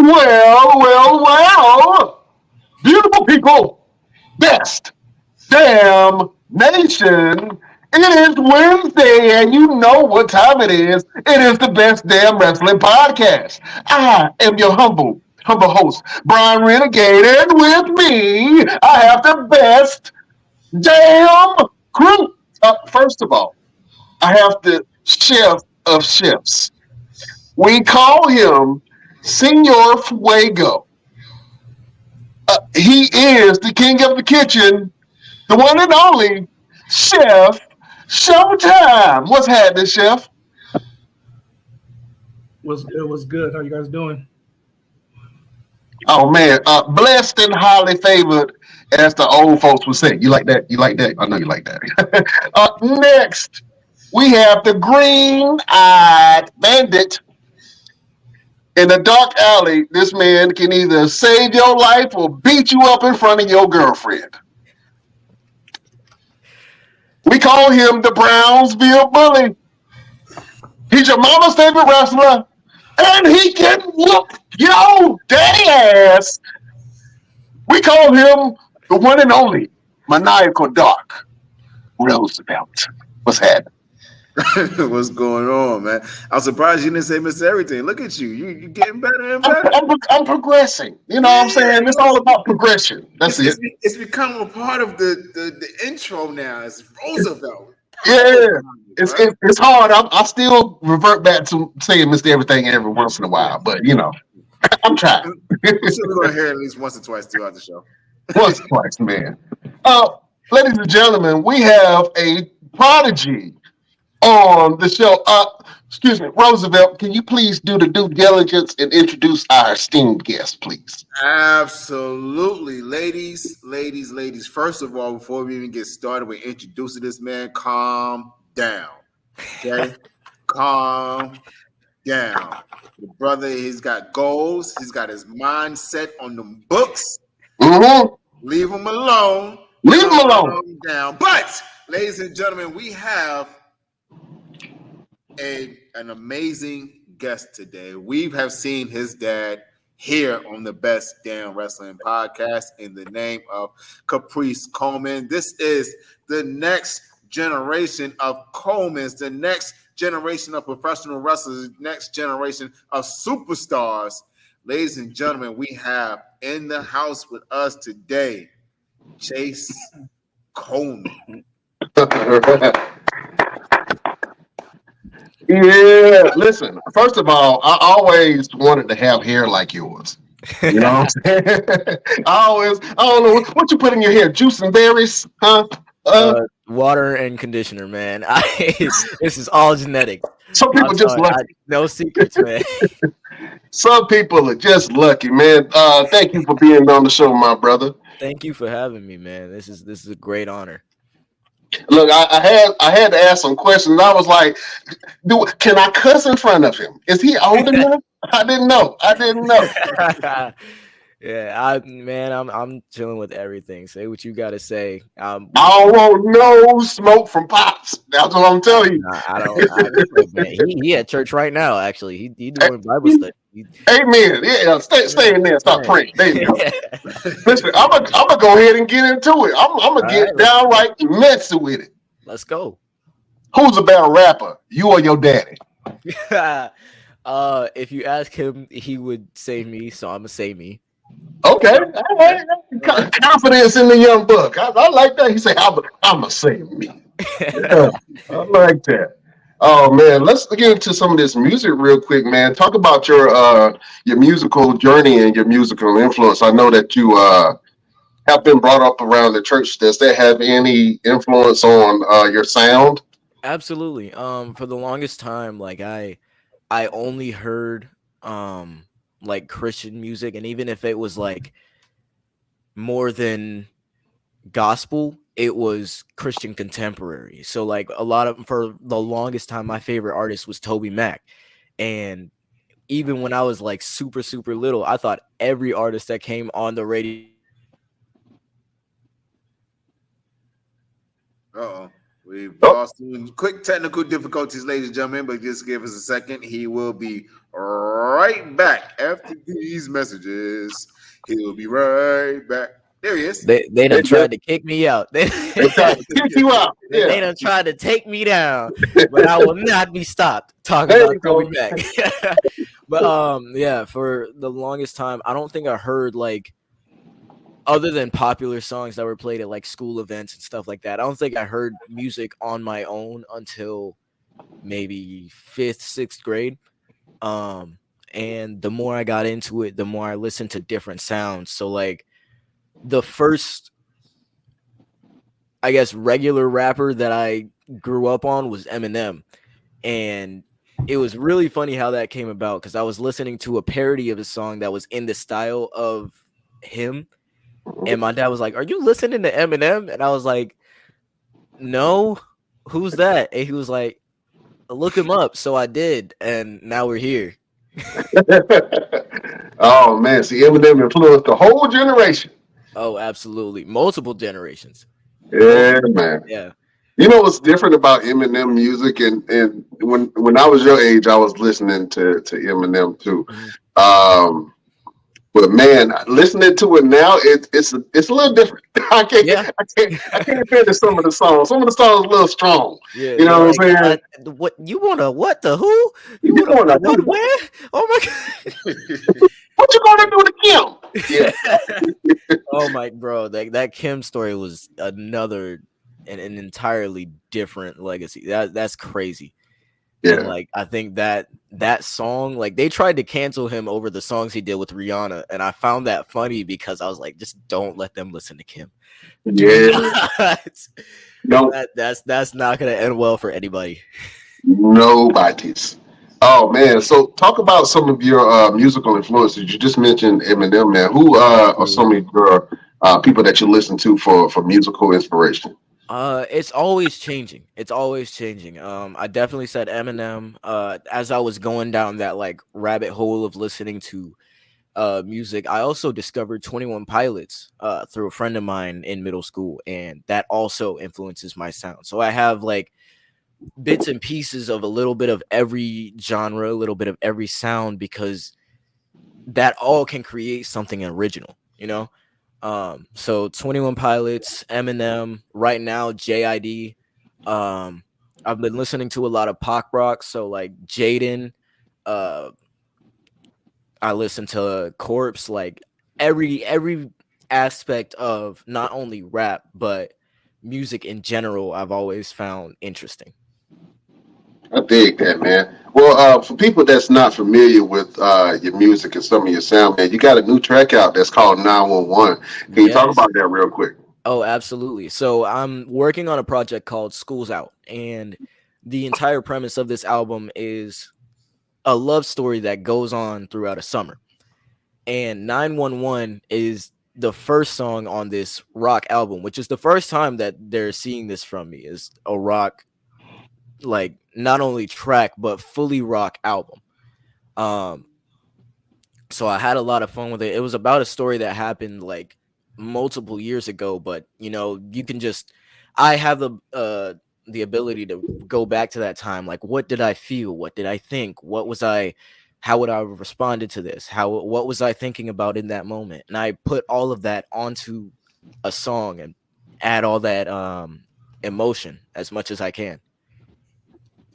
Well. Beautiful people, best damn nation. It is Wednesday, and you know what time it is. It is the best damn wrestling podcast. I am your humble host, Brian Renegade, and with me, I have the best damn crew. First of all, I have the chef of chefs. We call him Senor Fuego. He is the king of the kitchen, the one and only Chef Showtime. What's happening, Chef? Was good. How you guys doing? Oh man, blessed and highly favored, as the old folks would say. You like that? You like that? I know you like that. Next, we have the green-eyed bandit. In the dark alley, this man can either save your life or beat you up in front of your girlfriend. We call him the Brownsville Bully. He's your mama's favorite wrestler, and he can whoop your daddy ass. We call him the one and only Maniacal Dark Roosevelt. What's happening? What's going on, man? I'm surprised you didn't say Mr. Everything. Look at you. You getting better and better. I'm progressing. You know what I'm saying? It's all about progression. That's it. It's become a part of the intro now. It's Roosevelt. Yeah. It's hard. I still revert back to saying Mr. Everything every once in a while, but you know, I'm trying. We're going to hear it at least once or twice throughout the show. Once or twice, man. Ladies and gentlemen, we have a prodigy on the show. Excuse me, Roosevelt, can you please do the due diligence and introduce our esteemed guest, please? Absolutely. Ladies. First of all, before we even get started with introducing this man, calm down. Okay? Calm down. The brother, he's got goals. He's got his mind set on the books. Mm-hmm. Leave him alone. Leave him alone. Down. But, ladies and gentlemen, we have an amazing guest today. We have seen his dad here on the Best Damn Wrestling Podcast in the name of Chayce Coleman. This is the next generation of Colemans, the next generation of professional wrestlers, the next generation of superstars. Ladies and gentlemen, we have in the house with us today, Chayce Coleman. Yeah, listen, first of all, I always wanted to have hair like yours. You know what I'm saying? I don't know, what you put in your hair? Juice and berries? Huh? Water and conditioner, man. This is all genetic. Some people just lucky. No secrets, man. Some people are just lucky, man. Thank you for being on the show, my brother. Thank you for having me, man. This is a great honor. Look, I had to ask some questions. I was like, can I cuss in front of him? Is he old enough? I didn't know. Yeah, I'm chilling with everything. Say what you gotta say. I don't want no smoke from Pops. That's what I'm telling you. I don't. Man, he at church right now. Actually, he doing Bible study. Amen. Yeah, stay in there. Stop praying. There you go. Listen, I'm gonna go ahead and get into it. I'm gonna get downright messy with it. Let's go. Who's a better rapper, you or your daddy? If you ask him, he would say me. So I'm gonna say me. Okay. All right. Confidence in the young buck. I like that. He said, I'm gonna say me. Yeah, I like that. Oh man, let's get into some of this music real quick, man. Talk about your musical journey and your musical influence. I know that you have been brought up around the church. Does that have any influence on your sound? Absolutely. For the longest time, like I only heard like Christian music, and even if it was like more than gospel, it was Christian contemporary. So like for the longest time, my favorite artist was Toby Mac. And even when I was like super, super little, I thought every artist that came on the radio. We've lost some quick technical difficulties, ladies and gentlemen, but just give us a second. He will be right right back after these messages. He'll be right back. There he is. They done tried to kick me out. They tried to kick you out. Yeah. They done tried to take me down, but I will not be stopped talking There about you go. coming back. But yeah, for the longest time, I don't think I heard like other than popular songs that were played at like school events and stuff like that. I don't think I heard music on my own until maybe 5th, 6th grade. And the more I got into it, the more I listened to different sounds. So like the first, I guess, regular rapper that I grew up on was Eminem. And it was really funny how that came about because I was listening to a parody of a song that was in the style of him. And my dad was like, "Are you listening to Eminem?" And I was like, "No, who's that?" And he was like, "Look him up." So I did. And now we're here. Oh man, see, Eminem influenced the whole generation. Oh, absolutely. Multiple generations. Yeah, man. Yeah. You know what's different about Eminem music, and when I was your age, I was listening to Eminem too. But man, listening to it now, it's a little different. I can't finish some of the songs. Some of the songs are a little strong. Yeah, you know what I'm saying? What you want to what the who? You want wanna to what who? where? Oh my god. What you gonna do to Kim? Yeah. Oh my bro, that Kim story was an entirely different legacy. That's crazy. Yeah. And like I think that song, like they tried to cancel him over the songs he did with Rihanna, and I found that funny because I was like, just don't let them listen to Kim. Yeah. No. That's not gonna end well for anybody. Nobody's. Oh man, so talk about some of your musical influences. You just mentioned Eminem, man. Who are some of your people that you listen to for musical inspiration? It's always changing. I definitely said Eminem. As I was going down that like rabbit hole of listening to music, I also discovered 21 Pilots through a friend of mine in middle school, and that also influences my sound. So I have like bits and pieces of a little bit of every genre, a little bit of every sound, because that all can create something original, you know? So 21 Pilots, Eminem, right now JID. I've been listening to a lot of pop rock, so like Jaden. I listen to Corpse, like every aspect of not only rap but music in general. I've always found interesting. I dig that, man. Well, for people that's not familiar with your music and some of your sound, man, you got a new track out that's called 911. Can you talk Yes. about that real quick? Oh, absolutely. So I'm working on a project called School's Out, and the entire premise of this album is a love story that goes on throughout a summer. And 911 is the first song on this rock album, which is the first time that they're seeing this from me, is a rock, like not only track but fully rock album. So I had a lot of fun with it. It was about a story that happened like multiple years ago, but you know, I have the ability to go back to that time. Like, what did I feel? What did I think? How would I have responded to this? What was I thinking about in that moment? And I put all of that onto a song and add all that emotion as much as I can.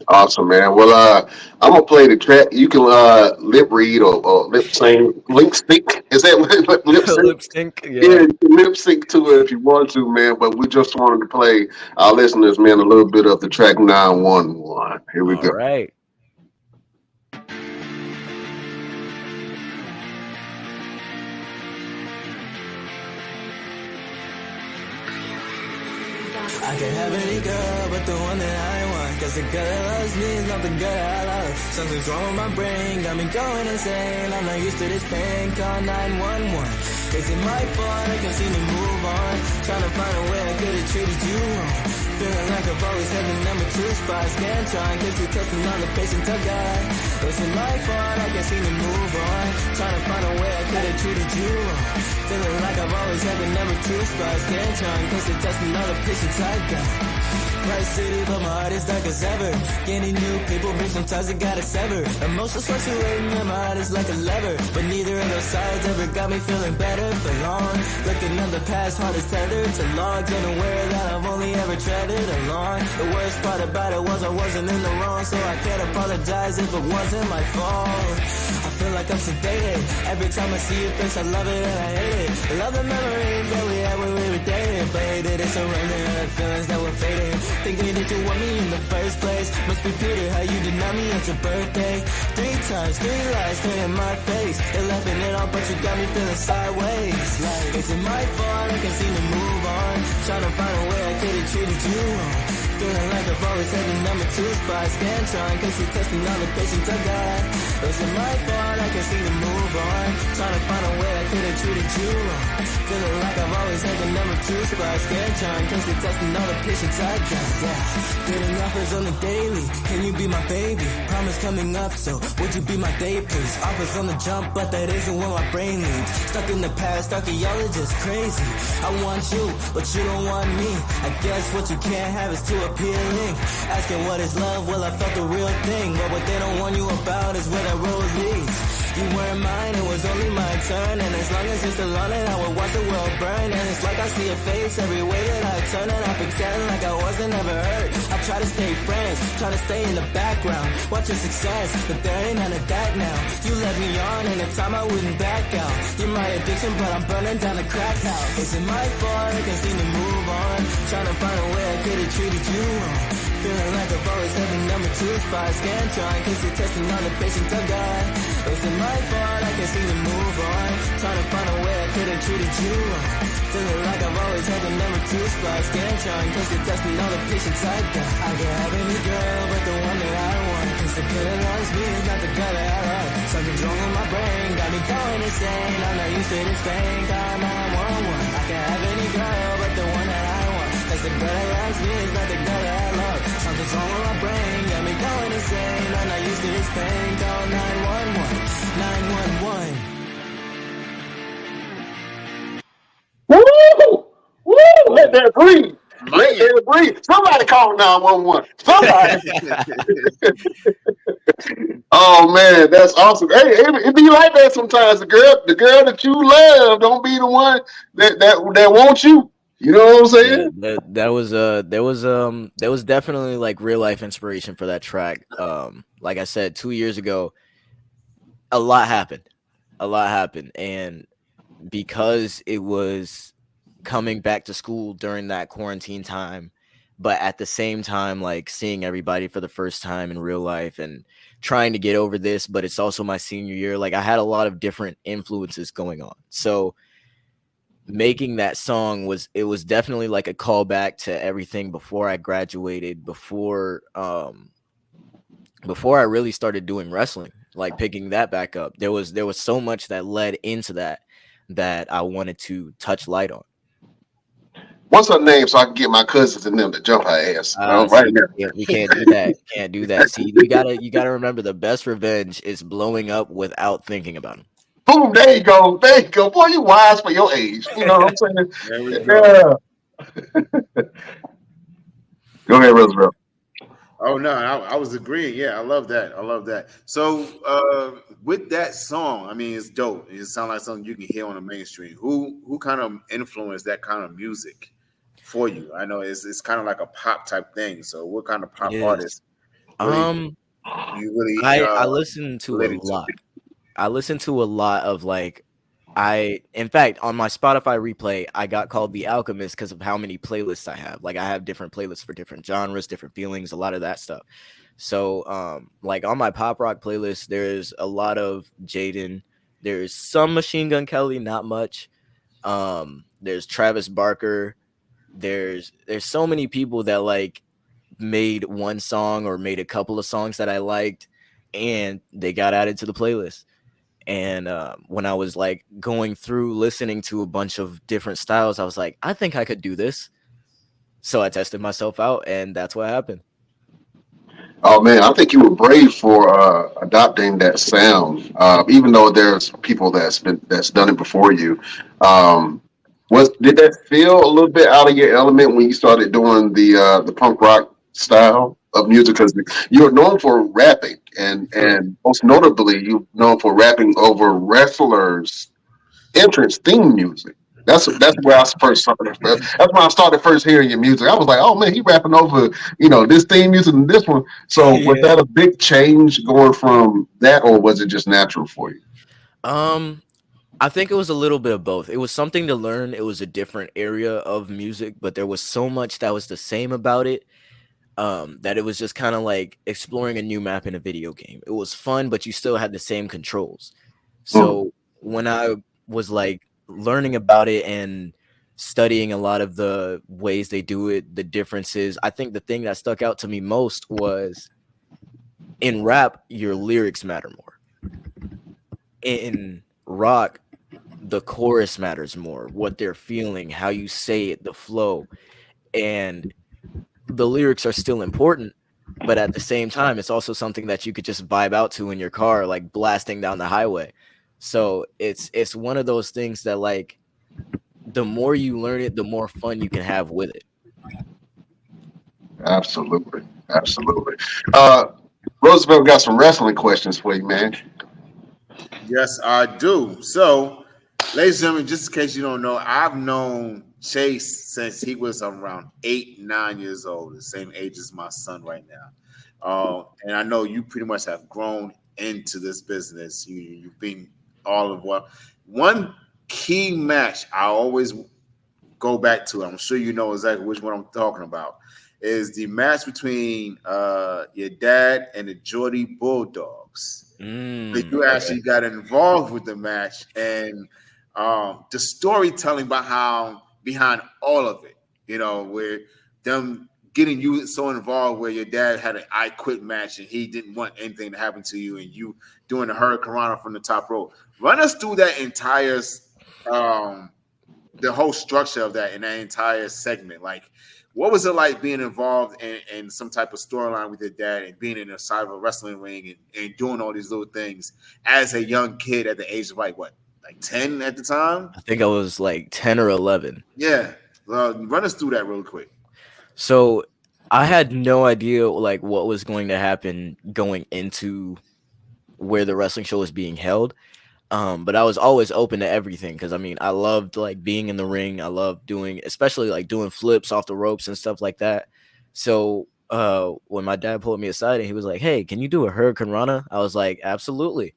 Awesome, man. Well, I'm gonna play the track. You can lip read or lip sing, lip sync. Is that what lip sync? Lip sync, Yeah, you can lip sync to it if you want to, man. But we just wanted to play our listeners, man, a little bit of the track 911. Here we go. All right. I can have any girl, but the one that I want. Cause the girl that loves me is not the girl that I love. Something's wrong with my brain, got me going insane. I'm not used to this pain, call 911. Is it my fault? I can't seem to move on. Trying to find a way I could have treated you wrong. Feeling like I've always had the number 2 spot. Scantron, cause you're testing on the patience I got. Is it my fault? I can't seem to move on. Trying to find a way I could have treated you wrong. Feeling like I've always had the number 2 spot. Scantron, cause you're testing all the patience I got. Bright city, but my heart is dark as ever. Getting new people, but sometimes it gotta sever. Emotions fluctuating, and my heart is like a lever. But neither of those sides ever got me feeling better for long. Looking at the past, heart is tethered to logs. Unaware that I've only ever treaded along. The worst part about it was I wasn't in the wrong, so I can't apologize if it wasn't my fault. I feel like I'm sedated. Every time I see your face, I love it and I hate it. I love the memories that we had when we were dating. But hated it, surrendering the feelings that were fading. Thinking that you want me in the first place. Must be Peter, how you deny me at your birthday. 3 times, 3 lies, 3 in my face. You're laughing it off, but you got me feeling sideways. Like, is it my fault? I can't seem to move on. Trying to find a way I could have treated you wrong. Feeling like I've always had the number 2 spot. Scantron, cause you're testing all the patience I got. Is it my fault? I can't seem to move on. Trying to find a way I could have treated you wrong. Feeling like I've always had the number 2 spot. Scantron, cause you're testing all the patience I got. Yeah, getting offers on the daily. Can you be my baby? Promise coming up, so would you be my date, please? Offers on the jump, but that isn't where my brain leads. Stuck in the past, archaeologist, crazy. I want you, but you don't want me. I guess what you can't have is too appealing. Asking what is love, well I felt the real thing. But what they don't warn you about is where that road leads. You weren't mine, it was only my turn. And as long as you're still on it, I would watch the world burn. And it's like I see your face every way that I turn. And I pretend like I wasn't ever hurt. I try to stay friends, try to stay in the background. Watch your success, but there ain't none of that now. You let me on, and in time I wouldn't back out. You're my addiction, but I'm burning down the crack house. Is it my fault? I can't seem to move on. Trying to find a way I could have treated you wrong. Feeling like I've always had the number 2 spot. Scantron, cause you're testing all the patience I got. Is it my fault? I can't seem to move on. Trying to find a way I could have treated you wrong. Feeling like I've always had the number 2 spot. Scantron, cause you're testing all the patience I got. I can have any girl, but the one that I want. Cause the girl that loves me is not the girl that I love. Something's wrong with my brain, got me going insane. I'm not used to this pain, call 911. I can have any girl, but the one that I want. Cause the girl that loves me is not the girl that I love. Something's wrong with my brain, got me going insane. I'm not used to this pain, call 911. 911. Woo! Woo! Let that breathe. Man. Let that breathe. Somebody call 911. Somebody. Oh man, that's awesome. Hey, it be like that sometimes. The girl that you love don't be the one that wants you. You know what I'm saying? Yeah, there was definitely like real life inspiration for that track. Like I said, 2 years ago, a lot happened, and because it was coming back to school during that quarantine time, but at the same time, like seeing everybody for the first time in real life and trying to get over this, but it's also my senior year. Like I had a lot of different influences going on. So making that song was definitely like a callback to everything before I graduated, before I really started doing wrestling, like picking that back up. There was so much that led into that I wanted to touch light on. What's her name so I can get my cousins and them to jump her ass? Right now. We can't do that. Can't do that. See, you gotta remember the best revenge is blowing up without thinking about them. Boom, there you go. There you go. Boy, you wise for your age. You know what I'm saying? There we go. Yeah. Go ahead, Roosevelt. Oh no, I was agreeing. Yeah, I love that. So with that song, I mean, it's dope. It sounds like something you can hear on the mainstream. Who kind of influenced that kind of music for you? I know it's kind of like a pop type thing. So what kind of pop artist? You really I listen to a lot. I listen to a lot of like in fact, on my Spotify replay, I got called The Alchemist because of how many playlists I have. Like I have different playlists for different genres, different feelings, a lot of that stuff. So like on my pop rock playlist, there's a lot of Jaden. There's some Machine Gun Kelly, not much. There's Travis Barker. There's so many people that like made one song or made a couple of songs that I liked, and they got added to the playlist. And when I was like going through listening to a bunch of different styles, I was like, I think I could do this. So I tested myself out, and that's what happened. Oh man, I think you were brave for adopting that sound. Even though there's people that's done it before you. Did that feel a little bit out of your element when you started doing the punk rock style of music? Because you're known for rapping, Correct. and most notably, you're known for rapping over wrestlers' entrance theme music. That's where I first started. That's when I started first hearing your music. I was like, oh man, he rapping over this theme music and this one. So was Yeah. that a big change going from that, or was it just natural for you? Um, I think it was a little bit of both. It was something to learn. It was a different area of music, but there was so much that was the same about it. That it was just kind of like exploring a new map in a video game. It was fun, but you still had the same controls. Mm, So when I was like learning about it and studying a lot of the ways they do it, the differences, I think the thing that stuck out to me most was in rap, your lyrics matter more. In rock, the chorus matters more, what they're feeling, how you say it, the flow. And the lyrics are still important, but at the same time, it's also something that you could just vibe out to in your car, like blasting down the highway. So it's one of those things that like the more you learn it, the more fun you can have with it. absolutely, absolutely. Uh, Roosevelt got some wrestling questions for you, man. Yes, I do. So, ladies and gentlemen, just in case you don't know, I've known Chase since he was around 8, 9 years old, the same age as my son right now. And I know you pretty much have grown into this business. You've been all of what one key match I always go back to. I'm sure you know exactly which one I'm talking about. Is the match between your dad and the Geordie Bulldogs. You Okay. actually got involved with the match and the storytelling behind all of it. Where them getting you so involved, where your dad had an I quit match and he didn't want anything to happen to you, and you doing the hurricane from the top rope. Run us through that entire um, the whole structure of that in that entire segment. Like, what was it like being involved in some type of storyline with your dad and being in a side of a wrestling ring and doing all these little things as a young kid at the age of like what, like 10 at the time? I think I was like 10 or 11. Yeah. Run us through that real quick. So I had no idea like what was going to happen going into where the wrestling show was being held. But I was always open to everything because I mean I loved like being in the ring. I loved doing, especially like doing flips off the ropes and stuff like that. So when my dad pulled me aside and he was like, "Hey, can you do a hurricane rana?" I was like, "Absolutely."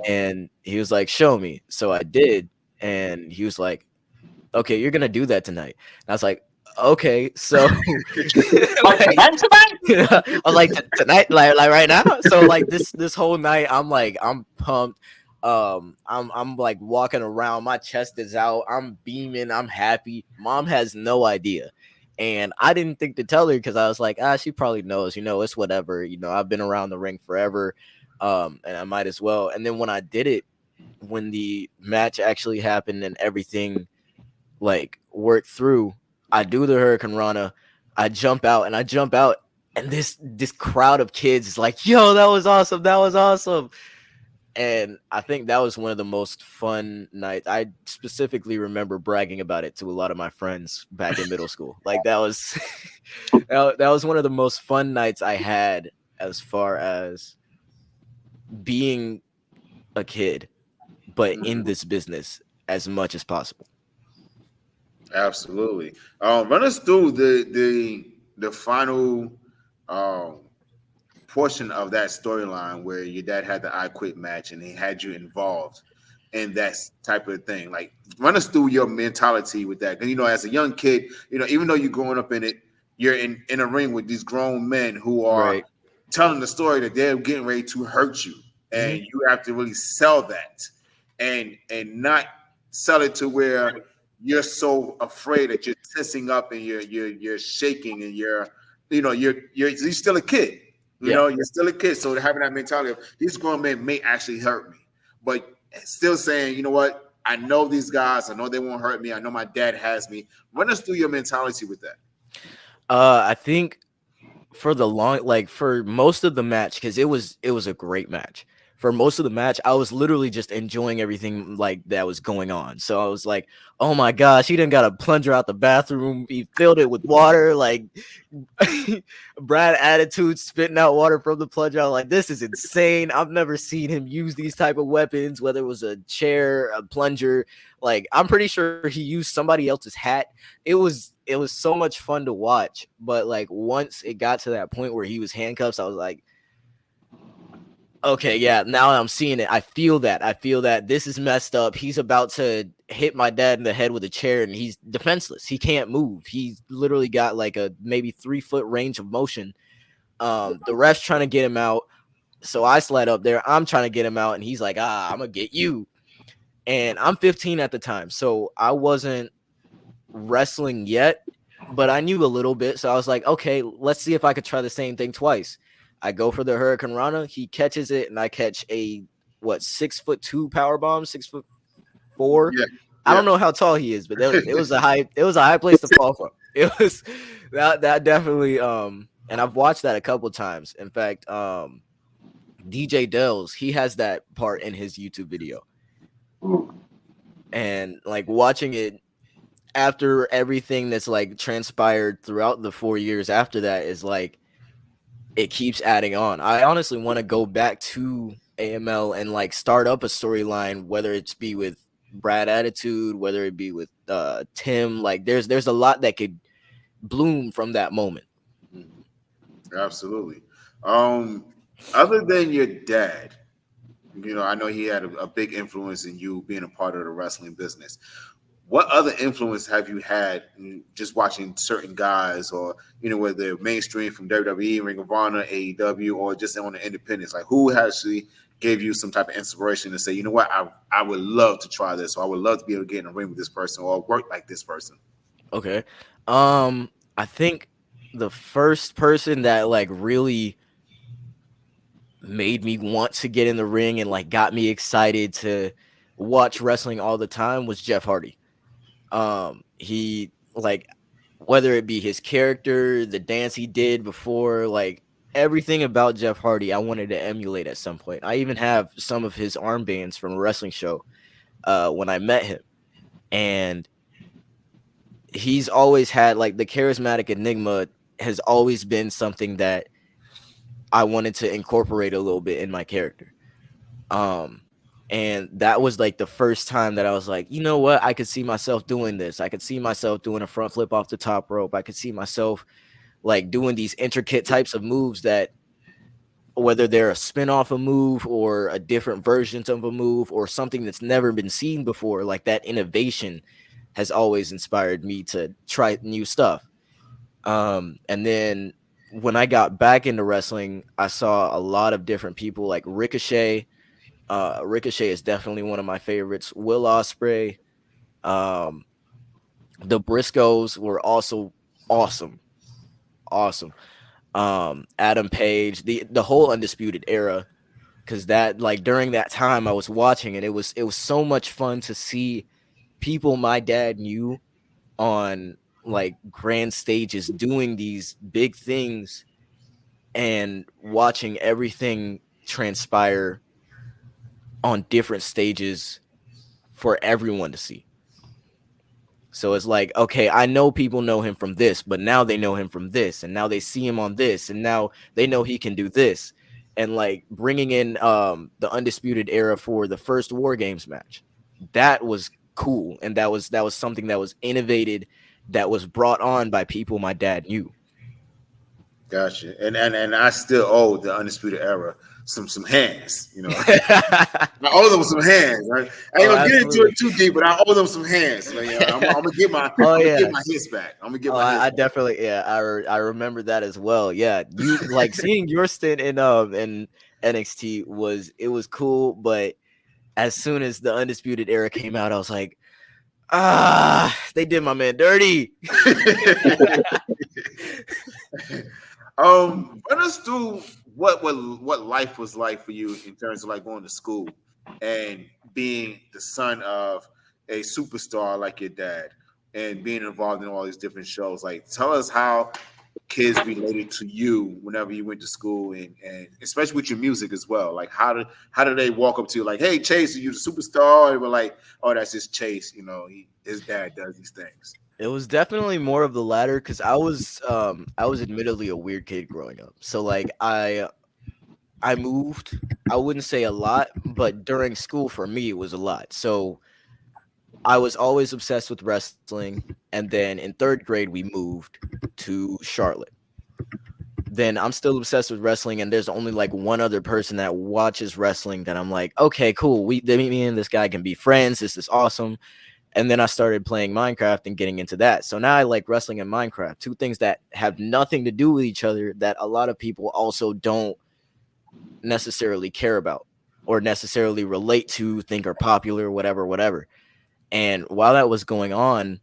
And he was like, "Show me." So I did, and he was like, "Okay, you're gonna do that tonight." And I was like, "Okay." So Like like tonight, tonight? I was like tonight, like right now. So like this whole night, I'm pumped. I'm like walking around, my chest is out, I'm beaming, I'm happy. Mom has no idea. And I didn't think to tell her because I was like, she probably knows, it's whatever. I've been around the ring forever. And I might as well. And then when I did it, when the match actually happened and everything like worked through, I do the Hurricane Rana, I jump out, and this crowd of kids is like, "Yo, that was awesome! That was awesome!" And I think that was one of the most fun nights. I specifically remember bragging about it to a lot of my friends back in middle school. Like that was that was one of the most fun nights I had as far as being a kid, but in this business as much as possible. Absolutely. Run us through the final um, portion of that storyline where your dad had the I quit match and he had you involved in that type of thing. Like, run us through your mentality with that. Because, as a young kid, even though you're growing up in it, you're in a ring with these grown men who are Right. telling the story that they're getting ready to hurt you. And Mhm. you have to really sell that and not sell it to where you're so afraid that you're tensing up and you're shaking and you're still a kid. Yeah. You're still a kid. So having that mentality of these grown men may actually hurt me, but still saying, you know what? I know these guys. I know they won't hurt me. I know my dad has me. Run us through your mentality with that. I think for the long, like for most of the match, because it was a great match. for most of the match, I was literally just enjoying everything like that was going on. So I was like, oh my gosh, he done got a plunger out the bathroom. He filled it with water. Like Brad Attitude spitting out water from the plunger. I was like, this is insane. I've never seen him use these type of weapons, whether it was a chair, a plunger. Like, I'm pretty sure he used somebody else's hat. It was so much fun to watch. But like once it got to that point where he was handcuffs, I was like, okay, yeah, now I'm seeing it. I feel that. I feel that this is messed up. He's about to hit my dad in the head with a chair and he's defenseless. He can't move. He's literally got like a maybe 3-foot range of motion. The ref's trying to get him out. So I slide up there. I'm trying to get him out and he's like, I'm going to get you. And I'm 15 at the time. So I wasn't wrestling yet, but I knew a little bit. So I was like, okay, let's see if I could try the same thing twice. I go for the Hurricane Rana. He catches it, and I catch a 6'2" power bomb, 6'4". Yeah. I don't know how tall he is, but it was a high place to fall from. It was that definitely and I've watched that a couple times. In fact, DJ Dells, he has that part in his YouTube video, and like watching it after everything that's like transpired throughout the 4 years after that is like, it keeps adding on. I honestly want to go back to AML and like start up a storyline, whether it's be with Brad Attitude, whether it be with Tim. Like there's a lot that could bloom from that moment. Absolutely. Other than your dad, I know he had a big influence in you being a part of the wrestling business. What other influence have you had just watching certain guys, or whether they're mainstream from WWE, Ring of Honor, AEW, or just on the independents? Like, who actually gave you some type of inspiration to say, you know what, I would love to try this, or I would love to be able to get in a ring with this person, or work like this person? Okay, I think the first person that like really made me want to get in the ring and like got me excited to watch wrestling all the time was Jeff Hardy. He like, whether it be his character, the dance he did before, like everything about Jeff Hardy, I wanted to emulate at some point. I even have some of his armbands from a wrestling show when I met him, and he's always had like the charismatic enigma has always been something that I wanted to incorporate a little bit in my character. And that was like the first time that I was like, you know what? I could see myself doing this. I could see myself doing a front flip off the top rope. I could see myself like doing these intricate types of moves that, whether they're a spin off a move or a different versions of a move or something that's never been seen before, like that innovation has always inspired me to try new stuff. And then when I got back into wrestling, I saw a lot of different people like Ricochet. Ricochet is definitely one of my favorites. Will Ospreay, the Briscoes were also awesome. Adam Page, the whole Undisputed Era, because that like during that time I was watching it, it was so much fun to see people my dad knew on like grand stages doing these big things and watching everything transpire on different stages for everyone to see. So it's like, okay, I know people know him from this, but now they know him from this, and now they see him on this, and now they know he can do this. And like bringing in the Undisputed Era for the first War Games match, that was cool, and that was something that was innovated, that was brought on by people my dad knew. Gotcha. And I still owe the Undisputed Era some hands. I owe them some hands. Right? I ain't gonna get into it too deep, but I owe them some hands. Like, I'm gonna get my get my hits back. I'm gonna get my hits I back. definitely, yeah, I remember that as well. Yeah, you like seeing your stint in NXT was cool, but as soon as the Undisputed Era came out, I was like, they did my man dirty. Run us through what life was like for you in terms of like going to school and being the son of a superstar like your dad and being involved in all these different shows. Like, tell us how kids related to you whenever you went to school, and especially with your music as well? Like how did they walk up to you like, hey Chayce, are you the superstar? Or they were like, oh, that's just Chayce, his dad does these things. It was definitely more of the latter because I was admittedly a weird kid growing up. So like I moved, I wouldn't say a lot, but during school for me it was a lot. So I was always obsessed with wrestling, and then in 3rd grade we moved to Charlotte. Then I'm still obsessed with wrestling, and there's only like one other person that watches wrestling that I'm like, okay, cool. Me and this guy can be friends. This is awesome. And then I started playing Minecraft and getting into that. So now I like wrestling and Minecraft, two things that have nothing to do with each other that a lot of people also don't necessarily care about or necessarily relate to, think are popular, whatever. And while that was going on,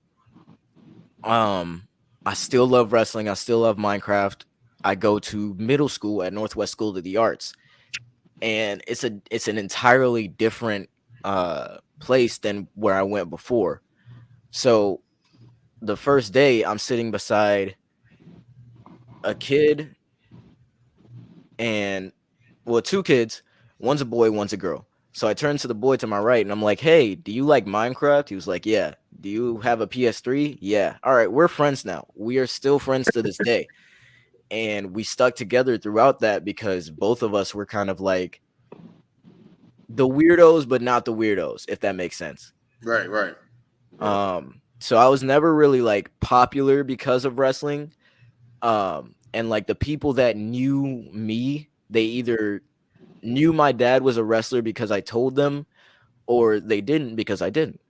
I still love wrestling. I still love Minecraft. I go to middle school at Northwest School of the Arts, and it's an entirely different place than where I went before. So the first day I'm sitting beside a kid and two kids, one's a boy, one's a girl. So I turned to the boy to my right and I'm like, hey, do you like Minecraft? He was like, yeah. Do you have a PS3? Yeah. All right, we're friends now. We are still friends to this day. And we stuck together throughout that because both of us were kind of like the weirdos, but not the weirdos, if that makes sense. Right. So I was never really like popular because of wrestling. And like the people that knew me, they either knew my dad was a wrestler because I told them, or they didn't because I didn't.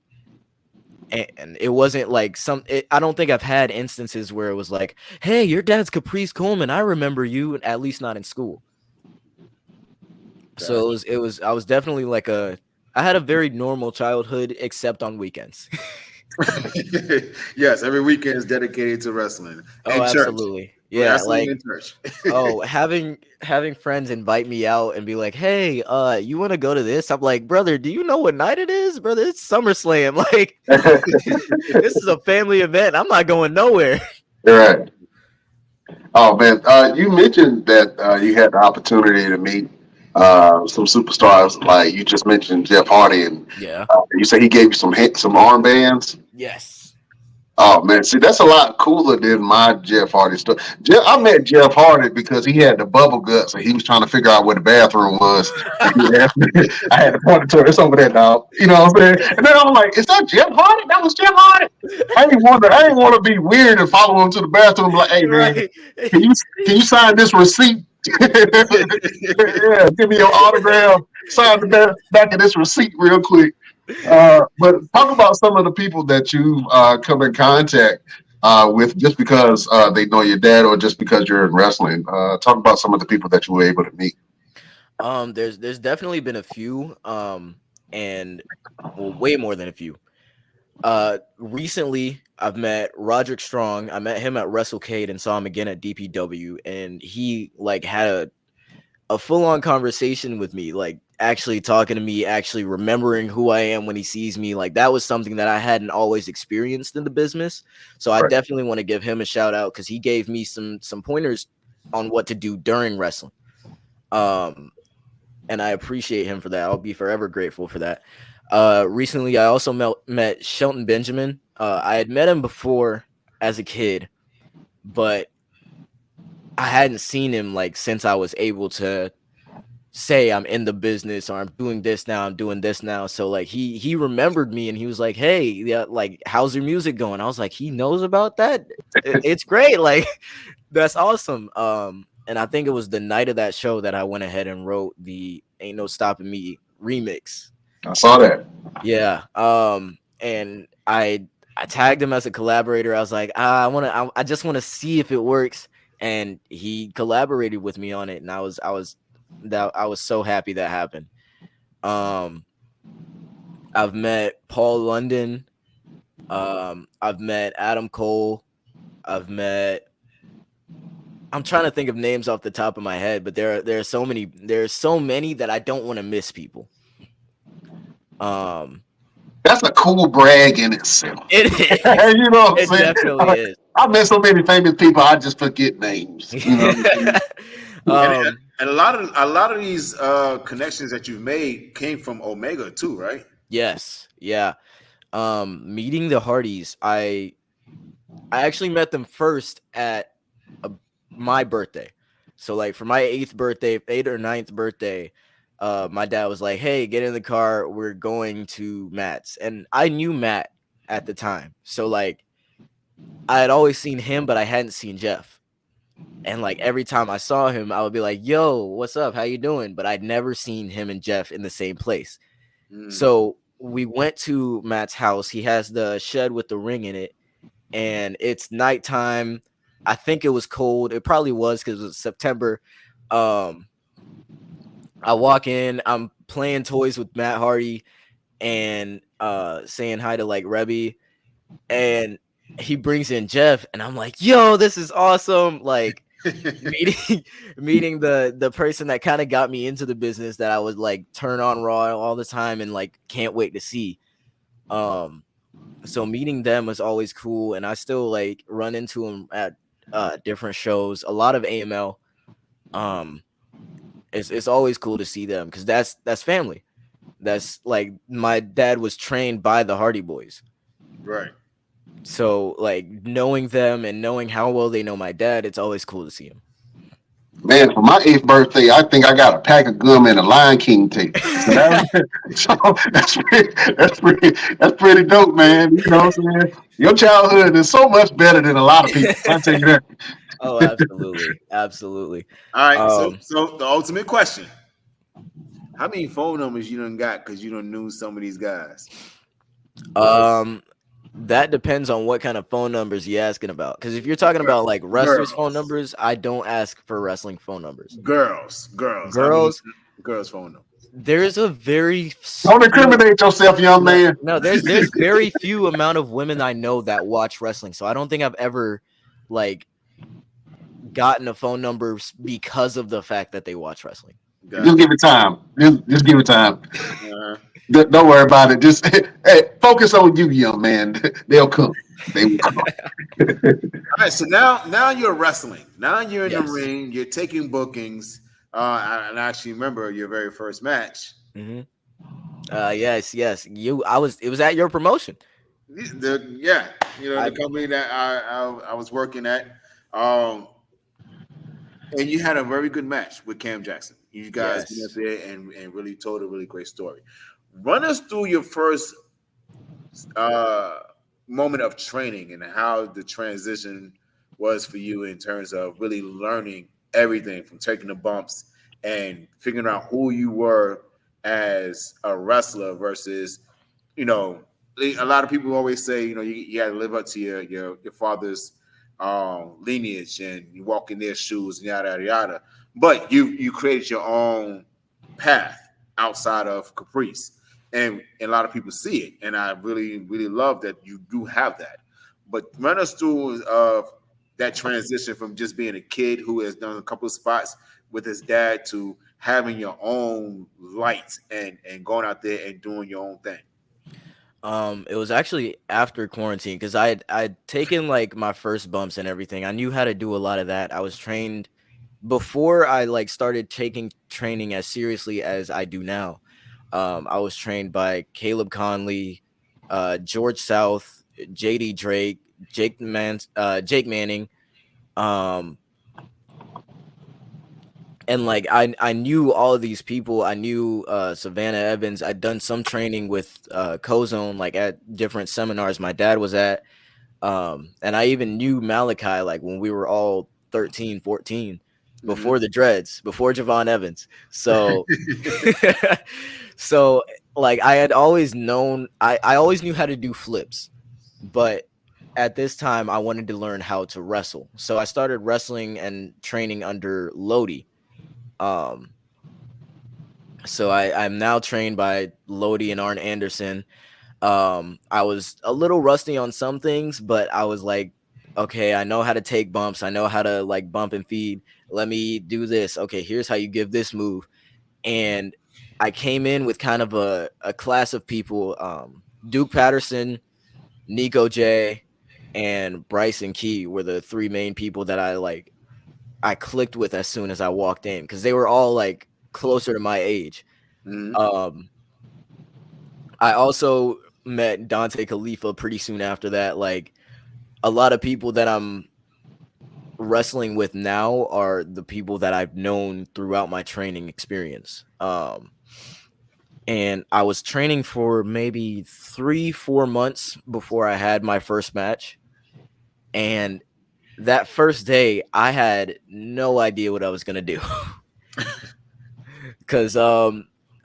And it wasn't like I don't think I've had instances where it was like, hey, your dad's Chayce Coleman. I remember you, at least not in school. So I was definitely like I had a very normal childhood, except on weekends. Yes, every weekend is dedicated to wrestling. Oh, absolutely. Yeah, wrestling like in church. having friends invite me out and be like, "Hey, you want to go to this?" I'm like, "Brother, do you know what night it is, brother? It's SummerSlam. Like, this is a family event. I'm not going nowhere." Right. Oh man, you mentioned that you had the opportunity to meet some superstars, like you just mentioned Jeff Hardy, and Yeah. you say he gave you some armbands. Yes. Oh man, see that's a lot cooler than my Jeff Hardy stuff. I met Jeff Hardy because he had the bubble guts and he was trying to figure out where the bathroom was. And he asked me, I had to point it to it. It's over there, dog. You know what I'm saying? And then I'm like, "Is that Jeff Hardy? That was Jeff Hardy." I didn't want to be weird and follow him to the bathroom. Like, "Hey man, Right. can you sign this receipt? Yeah, give me your autograph. Sign the back of this receipt real quick." But talk about some of the people that you come in contact with just because they know your dad or just because you're in wrestling. Talk about some of the people that you were able to meet. There's definitely been a few, and well, way more than a few. Recently I've met Roderick Strong. I met him at WrestleCade and saw him again at DPW, and he like had a full-on conversation with me, like actually talking to me, actually remembering who I am when he sees me. Like that was something that I hadn't always experienced in the business. So I definitely want to give him a shout out because he gave me some pointers on what to do during wrestling. And I appreciate him for that. I'll be forever grateful for that. Recently I also met Shelton Benjamin. I had met him before as a kid, but I hadn't seen him like since I was able to say I'm in the business or I'm doing this now, I'm doing this now. So like he remembered me and he was like, "Hey, yeah, like how's your music going?" I was like, "He knows about that? It's great. Like that's awesome." And I think it was the night of that show that I went ahead and wrote the Ain't No Stopping Me remix. I saw that. Yeah. And I tagged him as a collaborator. I was like, I just want to see if it works. And he collaborated with me on it, and I was so happy that happened. I've met Paul London. I've met Adam Cole. I'm trying to think of names off the top of my head, but there are so many that I don't want to miss people. That's a cool brag in itself. It is. You know what I'm It saying? definitely is. I met so many famous people, I just forget names. You know what I'm saying? And, um, and a lot of these connections that you've made came from Omega too, right? yes, yeah. Meeting the Hardys, I actually met them first at a, my birthday. So like for my eighth or ninth birthday, my dad was like, "Hey, get in the car. We're going to Matt's," and I knew Matt at the time. So like I had always seen him, but I hadn't seen Jeff. And like every time I saw him, I would be like, "Yo, what's up? How you doing?" But I'd never seen him and Jeff in the same place. Mm. So we went to Matt's house. He has the shed with the ring in it, and it's nighttime. I think it was cold. It probably was because it was September. Um, I walk in. I'm playing toys with Matt Hardy and saying hi to like Rebby, and he brings in Jeff, and I'm like, "Yo, this is awesome!" Like meeting meeting the person that kind of got me into the business that I would like turn on Raw all the time and like can't wait to see. Um, so meeting them was always cool, and I still like run into them at different shows. A lot of AML. Um, it's always cool to see them because that's family. That's like my dad was trained by the Hardy Boys. Right. So like knowing them and knowing how well they know my dad, it's always cool to see him. Man, for my eighth birthday, I think I got a pack of gum and a Lion King tape. So, so that's pretty dope, man. You know what I'm saying? Your childhood is so much better than a lot of people. I tell you that. Oh, absolutely, absolutely. All right. So Um, so the ultimate question: how many phone numbers you done got because you done knew some of these guys? um, that depends on what kind of phone numbers you're asking about. Because if you're talking about like wrestlers' phone Girls, numbers, I don't ask for wrestling phone numbers. girls. How many Girls, girls' phone numbers? there's a very Don't few. incriminate yourself, young No, man. no, there's very few amount of women I know that watch wrestling. So I don't think I've ever like gotten a phone number because of the fact that they watch wrestling. Just Gotcha. give it time. Just give it time. Uh, Don't worry about it. Just hey, focus on you, young man. They'll come. They will come. all right. So now you're wrestling. Now you're in the Yes. ring. You're taking bookings. And I actually remember your very first match. Hmm. Yes, yes. I was. It was at your promotion. Yeah, I the company that I was working at, um, and you had a very good match with Cam Jackson. You guys went up yes. there and really told a really great story. Run us through your first uh, moment of training and how the transition was for you in terms of really learning everything from taking the bumps and figuring out who you were as a wrestler versus, you know, a lot of people always say, you got to live up to your father's lineage and you walk in their shoes and yada yada yada. But you created your own path outside of Caprice, and a lot of people see it, and I really really love that you do have that. But run us through that transition from just being a kid who has done a couple of spots with his dad to having your own light and going out there and doing your own thing. It was actually after quarantine because I'd taken like my first bumps and everything. I knew how to do a lot of that. I was trained before I like started taking training as seriously as I do now. I was trained by Caleb Conley, George South, JD Drake, Jake Manning. Um, and like I knew all of these people. I knew Savannah Evans. I'd done some training with Cozone like at different seminars my dad was at. And I even knew Malachi like when we were all 13, 14, Mm-hmm. before the dreads, before Javon Evans. So so like I had always known I always knew how to do flips, but at this time I wanted to learn how to wrestle. So I started wrestling and training under Lodi. Um I'm now trained by Lodi and Arn Anderson. I was a little rusty on some things, but I was like, okay, I know how to take bumps. I know how to like bump and feed. Let me do this. Okay, here's how you give this move. And I came in with kind of a class of people, Duke Patterson, Nico J, and Bryce and Key were the three main people that I clicked with as soon as I walked in because they were all like closer to my age. Mhm. Um, I also met Dante Khalifa pretty soon after that. Like a lot of people that I'm wrestling with now are the people that I've known throughout my training experience. And I was training for maybe 3-4 months before I had my first match. And that first day, I had no idea what I was gonna do. Because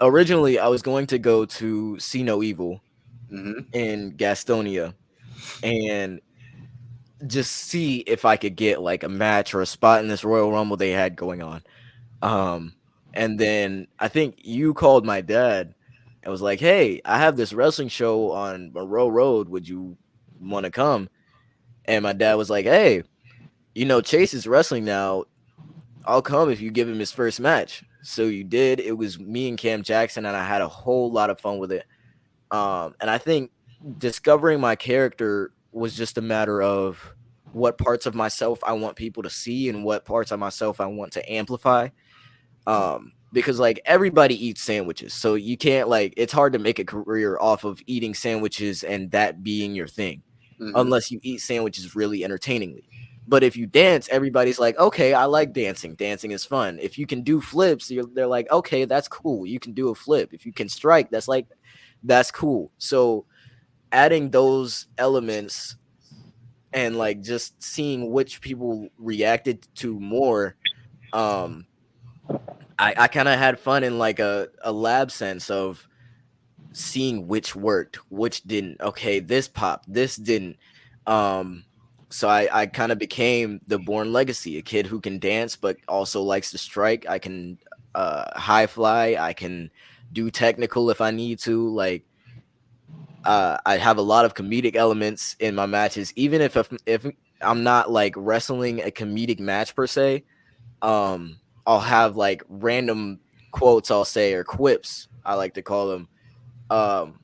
originally I was going to go to See No Evil Mhm. in Gastonia and just see if I could get like a match or a spot in this Royal Rumble they had going on. Um, and then I think you called my dad and was like, "Hey, I have this wrestling show on Monroe Road. Would you want to come?" And my dad was like, "Hey, Chase is wrestling now. I'll come if you give him his first match." So you did. It was me and Cam Jackson, and I had a whole lot of fun with it. And I think discovering my character was just a matter of what parts of myself I want people to see and what parts of myself I want to amplify. Because like everybody eats sandwiches, so you can't like it's hard to make a career off of eating sandwiches and that being your thing, Mhm. unless you eat sandwiches really entertainingly. But if you dance, everybody's like, okay, I like dancing. Dancing is fun. If you can do flips, they're like, okay, that's cool. You can do a flip. If you can strike, that's cool. So adding those elements and like just seeing which people reacted to more, um, I kind of had fun in like a lab sense of seeing which worked, which didn't. Okay, this popped, this didn't. Um, so I kind of became the Born Legacy, a kid who can dance but also likes to strike. I can high fly, I can do technical if I need to. Like I have a lot of comedic elements in my matches, even if I'm not like wrestling a comedic match per se. I'll have like random quotes I'll say or quips I like to call them. Um,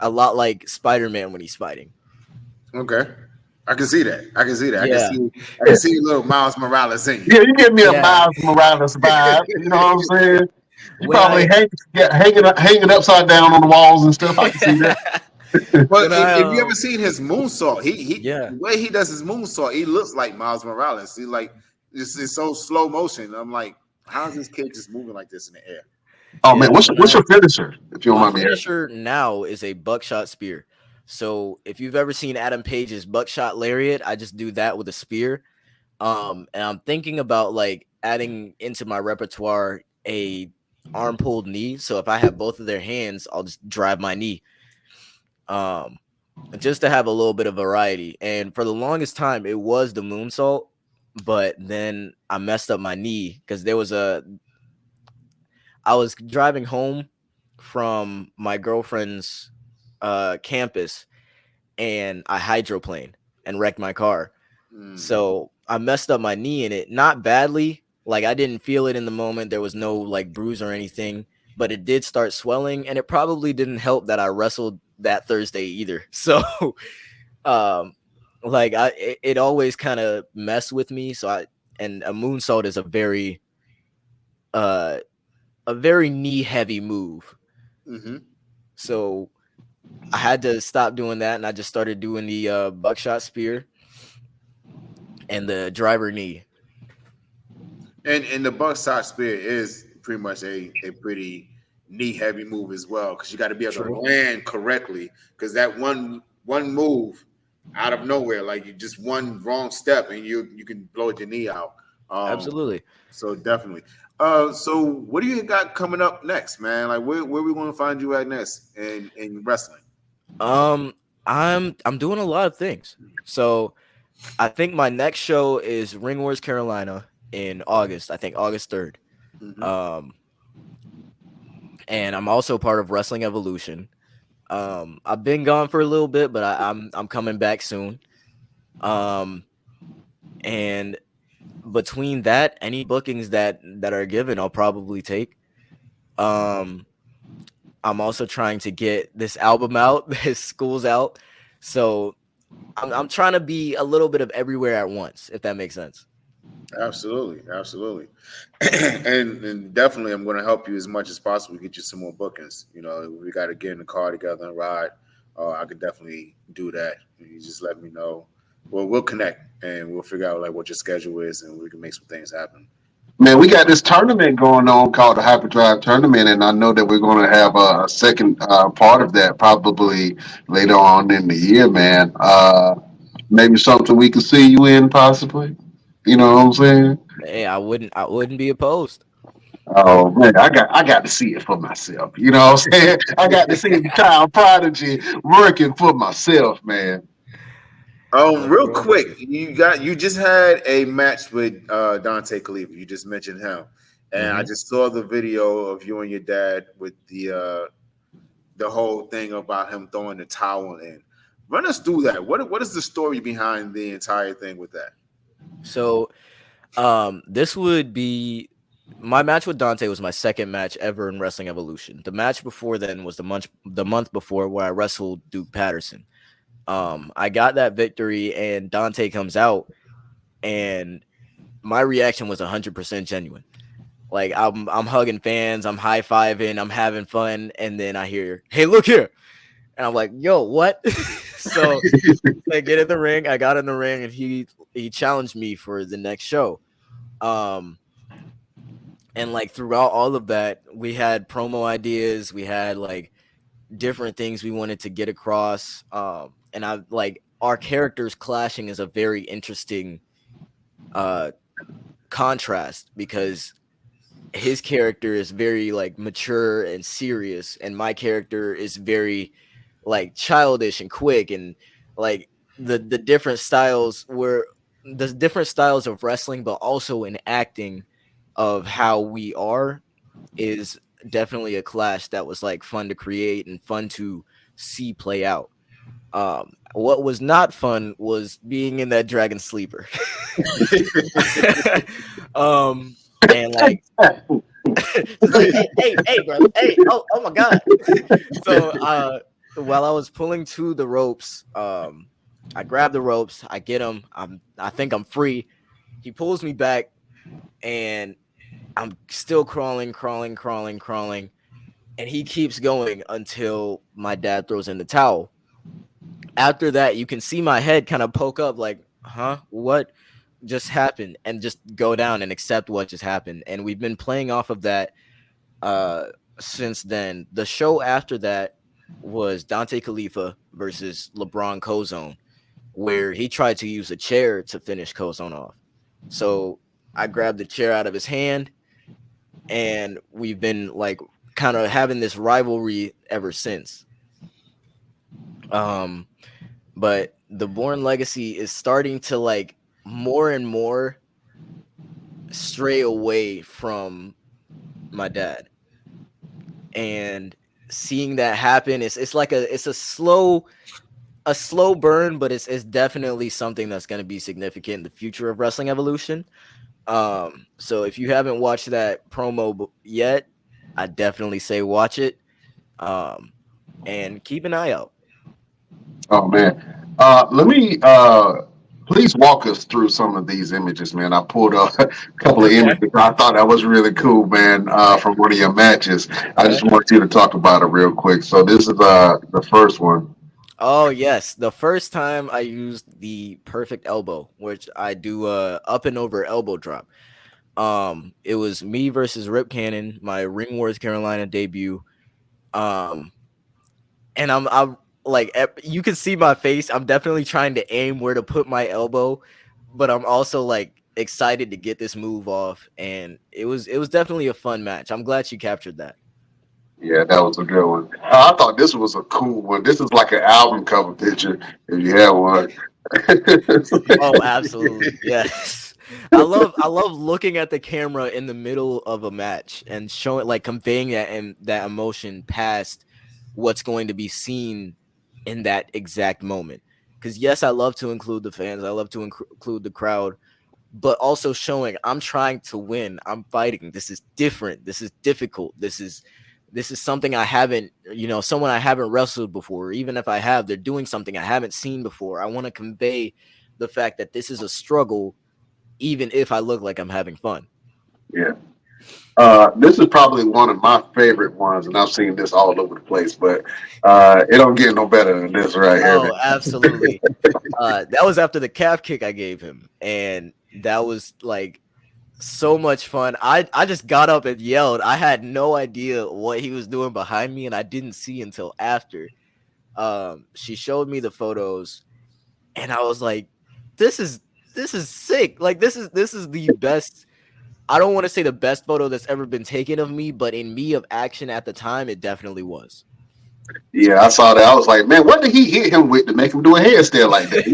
a lot like Spider-Man when he's fighting. Okay. I can see that. I can see that. I can Yeah, see. I can see a little Miles Morales in Yeah, you. you give me a yeah. Miles Morales vibe. You know what I'm saying? You When probably I hanging upside down on the walls and stuff. I can see that. But when I if you ever seen his moonsault, he yeah. the way he does his moonsault, he looks like Miles Morales. He like it's so slow motion. I'm like, how is this kid just moving like this in the air? Oh man, Yeah, when what's I your finisher? If you don't my mind me asking. finisher now is a buckshot spear. So if you've ever seen Adam Page's buckshot lariat, I just do that with a spear. And I'm thinking about like adding into my repertoire a arm pulled knee. So if I have both of their hands, I'll just drive my knee. Um, just to have a little bit of variety. And for the longest time, it was the moonsault, but then I messed up my knee because I was driving home from my girlfriend's campus and I hydroplaned and wrecked my car. Mm, So I messed up my knee in it, not badly. Like I didn't feel it in the moment. There was no like bruise or anything, but it did start swelling, and it probably didn't help that I wrestled that Thursday either. So, um, like it always kind of messed with me. So and a moonsault is uh a very knee heavy move. mm-hmm. So I had to stop doing that, and I just started doing the buckshot spear and the driver knee. And the buckshot spear is pretty much a pretty knee heavy move as well because you got to be able to True. land correctly because that one move out of nowhere like you just one wrong step and you can blow your knee out. Um, Absolutely. so definitely. So what do you got coming up next, man? Like where we want to find you at next in wrestling? Um, I'm doing a lot of things. So I think my next show is Ring Wars Carolina in August. I think August 3rd. Mm-hmm. Um, and I'm also part of Wrestling Evolution. I've been gone for a little bit, but I'm coming back soon. Um, and between that, any bookings that are given, I'll probably take. Um, I'm also trying to get this album out. This school's out, so I'm trying to be a little bit of everywhere at once, if that makes sense. Absolutely, absolutely, and definitely, I'm going to help you as much as possible. Get you some more bookings. You know, we got to get in the car together and ride. I could definitely do that. You just let me know. Well, we'll connect and we'll figure out like what your schedule is, and we can make some things happen. Man, we got this tournament going on called the Hyperdrive Tournament, and I know that we're going to have a second part of that probably later on in the year, man. Maybe something we can see you in, possibly. You know what I'm saying? Hey, I wouldn't be opposed. Oh man, I got to see it for myself. You know what I'm saying? I got to see the child prodigy working for myself, man. Real Real quick, nigga. you just had a match with Dante Khalifa. You just mentioned him, and I Hmm. just saw the video of you and your dad with the whole thing about him throwing the towel in. Run us through that. What is the story behind the entire thing with that? So, this would be my match with Dante was my second match ever in Wrestling Evolution. The match before then was the month before where I wrestled Duke Patterson. I got that victory, and Dante comes out, and my reaction was 100% genuine. Like I'm hugging fans, I'm high fiving, I'm having fun, and then I hear, "Hey, look here," and I'm like, "Yo, what?" So I get in the ring. I got in the ring, and he challenged me for the next show. Um, and like throughout all of that, we had promo ideas, we had like different things we wanted to get across. And I like our characters clashing is a very interesting uh contrast because his character is very like mature and serious, and my character is very like childish and quick, and like the different styles were the different styles of wrestling, but also in acting of how we are is definitely a clash that was like fun to create and fun to see play out. What was not fun was being in that dragon sleeper. um, and like just like, hey, brother, hey, oh my god. So while I was pulling to the ropes, I grab the ropes, I get him, I think I'm free. He pulls me back, and I'm still crawling, and he keeps going until my dad throws in the towel. After that, you can see my head kind of poke up, like, huh, what just happened, and just go down and accept what just happened. And we've been playing off of that uh since then. The show after that was Dante Khalifa versus LeBron Cozone, where he tried to use a chair to finish Cozone off. So I grabbed the chair out of his hand, and we've been like kind of having this rivalry ever since. Um, but the Born Legacy is starting to like more and more stray away from my dad, and seeing that happen is it's like it's a slow burn, but it's definitely something that's going to be significant in the future of Wrestling Evolution. So if you haven't watched that promo yet, I definitely say watch it. Um, and keep an eye out. Oh man, let me please walk us through some of these images, man. I pulled up a couple of Okay. images. I thought that was really cool, man, from one of your matches. I Okay. just want you to talk about it real quick. So this is the first one. Oh yes, the first time I used the perfect elbow, which I do up and over elbow drop. It was me versus Rip Cannon, my Ring Wars Carolina debut. Um, and I'm like you can see my face. I'm definitely trying to aim where to put my elbow, but I'm also like excited to get this move off, and it was definitely a fun match. I'm glad you captured that. Yeah, that was a good one. I thought this was a cool one. This is like an album cover picture if you have one. Oh, absolutely. Yes. I love looking at the camera in the middle of a match and showing like conveying that and that emotion past what's going to be seen in that exact moment. Cuz yes, I love to include the fans. I love to include the crowd, but also showing I'm trying to win. I'm fighting. This is different. This is difficult. This is This is something I haven't, someone I haven't wrestled before. Even if I have, they're doing something I haven't seen before. I want to convey the fact that this is a struggle, even if I look like I'm having fun. Yeah. This is probably one of my favorite ones, and I've seen this all over the place, but it don't get no better than this right here, Oh, man. absolutely. That was after the calf kick I gave him, and that was like so much fun. I just got up and yelled. I had no idea what he was doing behind me, and I didn't see until after. She showed me the photos, and I was like, this is sick. Like this is the best. I don't want to say the best photo that's ever been taken of me, but in me of action at the time, it definitely was. Yeah, I saw that. I was like, man, what did he hit him with to make him do a handstand like that?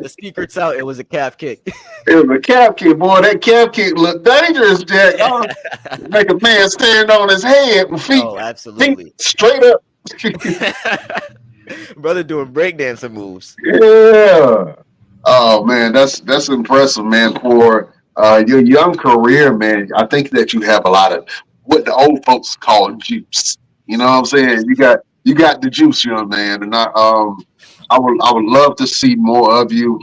The secret's out. It was a calf kick. It was a calf kick, boy. That calf kick looked dangerous, Jack. Oh, make a man stand on his head with Oh, feet absolutely. straight up. Brother doing breakdancing moves. Yeah. Oh man, that's impressive, man. For your young career, man, I think that you have a lot of what the old folks call juice. You know what I'm saying? You got the juice, young man, and I would love to see more of you.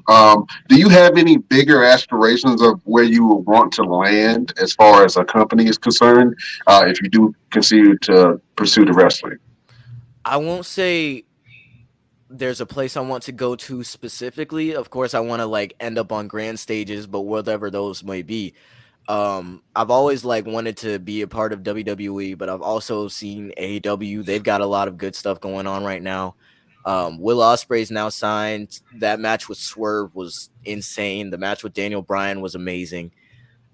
Do you have any bigger aspirations of where you would want to land as far as a company is concerned? If you do continue to pursue the wrestling. I won't say there's a place I want to go to specifically. Of course, I want to like end up on grand stages, but whatever those may be. I've always like wanted to be a part of WWE, but I've also seen AEW. They've got a lot of good stuff going on right now. Will Ospreay's now signed. That match with Swerve was insane. The match with Daniel Bryan was amazing.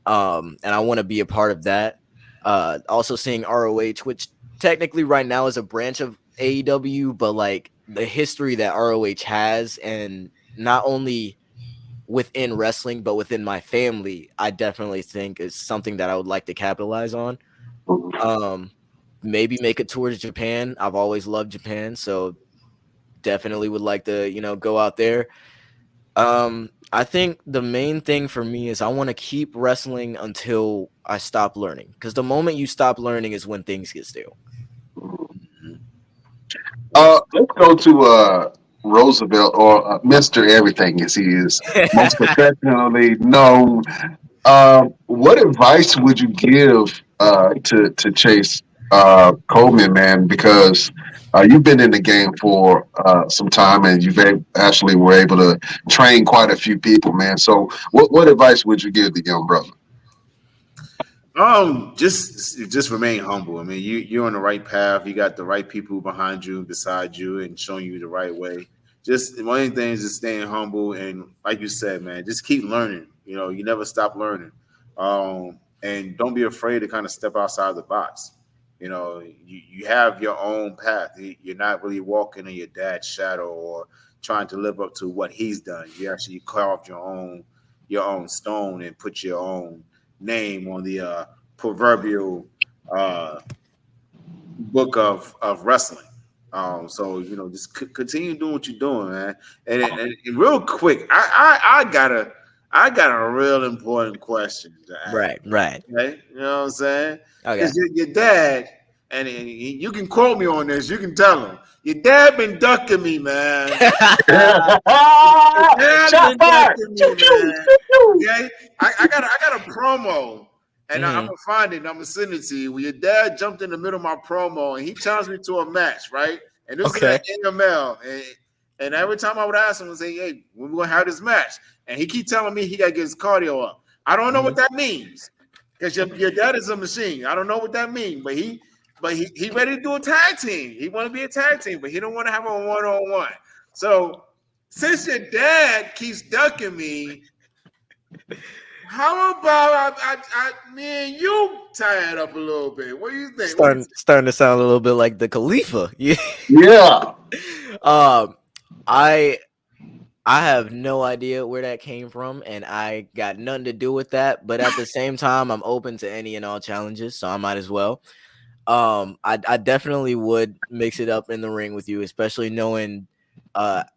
And I want to be a part of that. Also seeing ROH, which technically right now is a branch of AEW, but like the history that ROH has, and not only within wrestling, but within my family, I definitely think is something that I would like to capitalize on. Um, Maybe make a tour to Japan. I've always loved Japan, so definitely would like to, go out there. I think the main thing for me is I want to keep wrestling until I stop learning, because the moment you stop learning is when things get stale. Mhm. Let's go to Roosevelt, or Mr. Everything as he is most professionally known. What advice would you give to Chayce Coleman, man? Because you've been in the game for some time, and actually were able to train quite a few people, man. So, what advice would you give the young brother? Just remain humble. I mean, you're on the right path. You got the right people behind you, beside you, and showing you the right way. Just one of the things is staying humble, and like you said, man, just keep learning. You never stop learning, and don't be afraid to kind of step outside the box. You have your own path. You're not really walking in your dad's shadow or trying to live up to what he's done. You actually carved your own stone and put your own name on the proverbial book of wrestling. So just continue doing what you're doing, man. And real quick, I got a real important question to ask. Right. Okay, you know what I'm saying? Okay. Because your dad, and you can quote me on this. You can tell him your dad been ducking me, man. Dad Shot been fired! ducking Choo, me, choo, man. choo, choo. Okay, I got a promo, and I'm Mhm. gonna find it. And I'm gonna send it to you. Where your dad jumped in the middle of my promo, and he challenged me to a match, right? And this Okay. is at AML, and every time I would ask him, I would say, "Hey, when we gonna have this match?" And he keep telling me he gotta get his cardio up. I don't know what that means, because your dad is a machine. I don't know what that means, but he ready to do a tag team. He want to be a tag team, but he don't want to have a one-on-one. So since your dad keeps ducking me, how about me and you tie it up a little bit? What do you think? What do you Starting to sound a little bit like the Khalifa. Yeah. Yeah. Um, I I have no idea where that came from, and I got nothing to do with that. But at the same time, I'm open to any and all challenges, so I might as well. I definitely would mix it up in the ring with you, especially knowing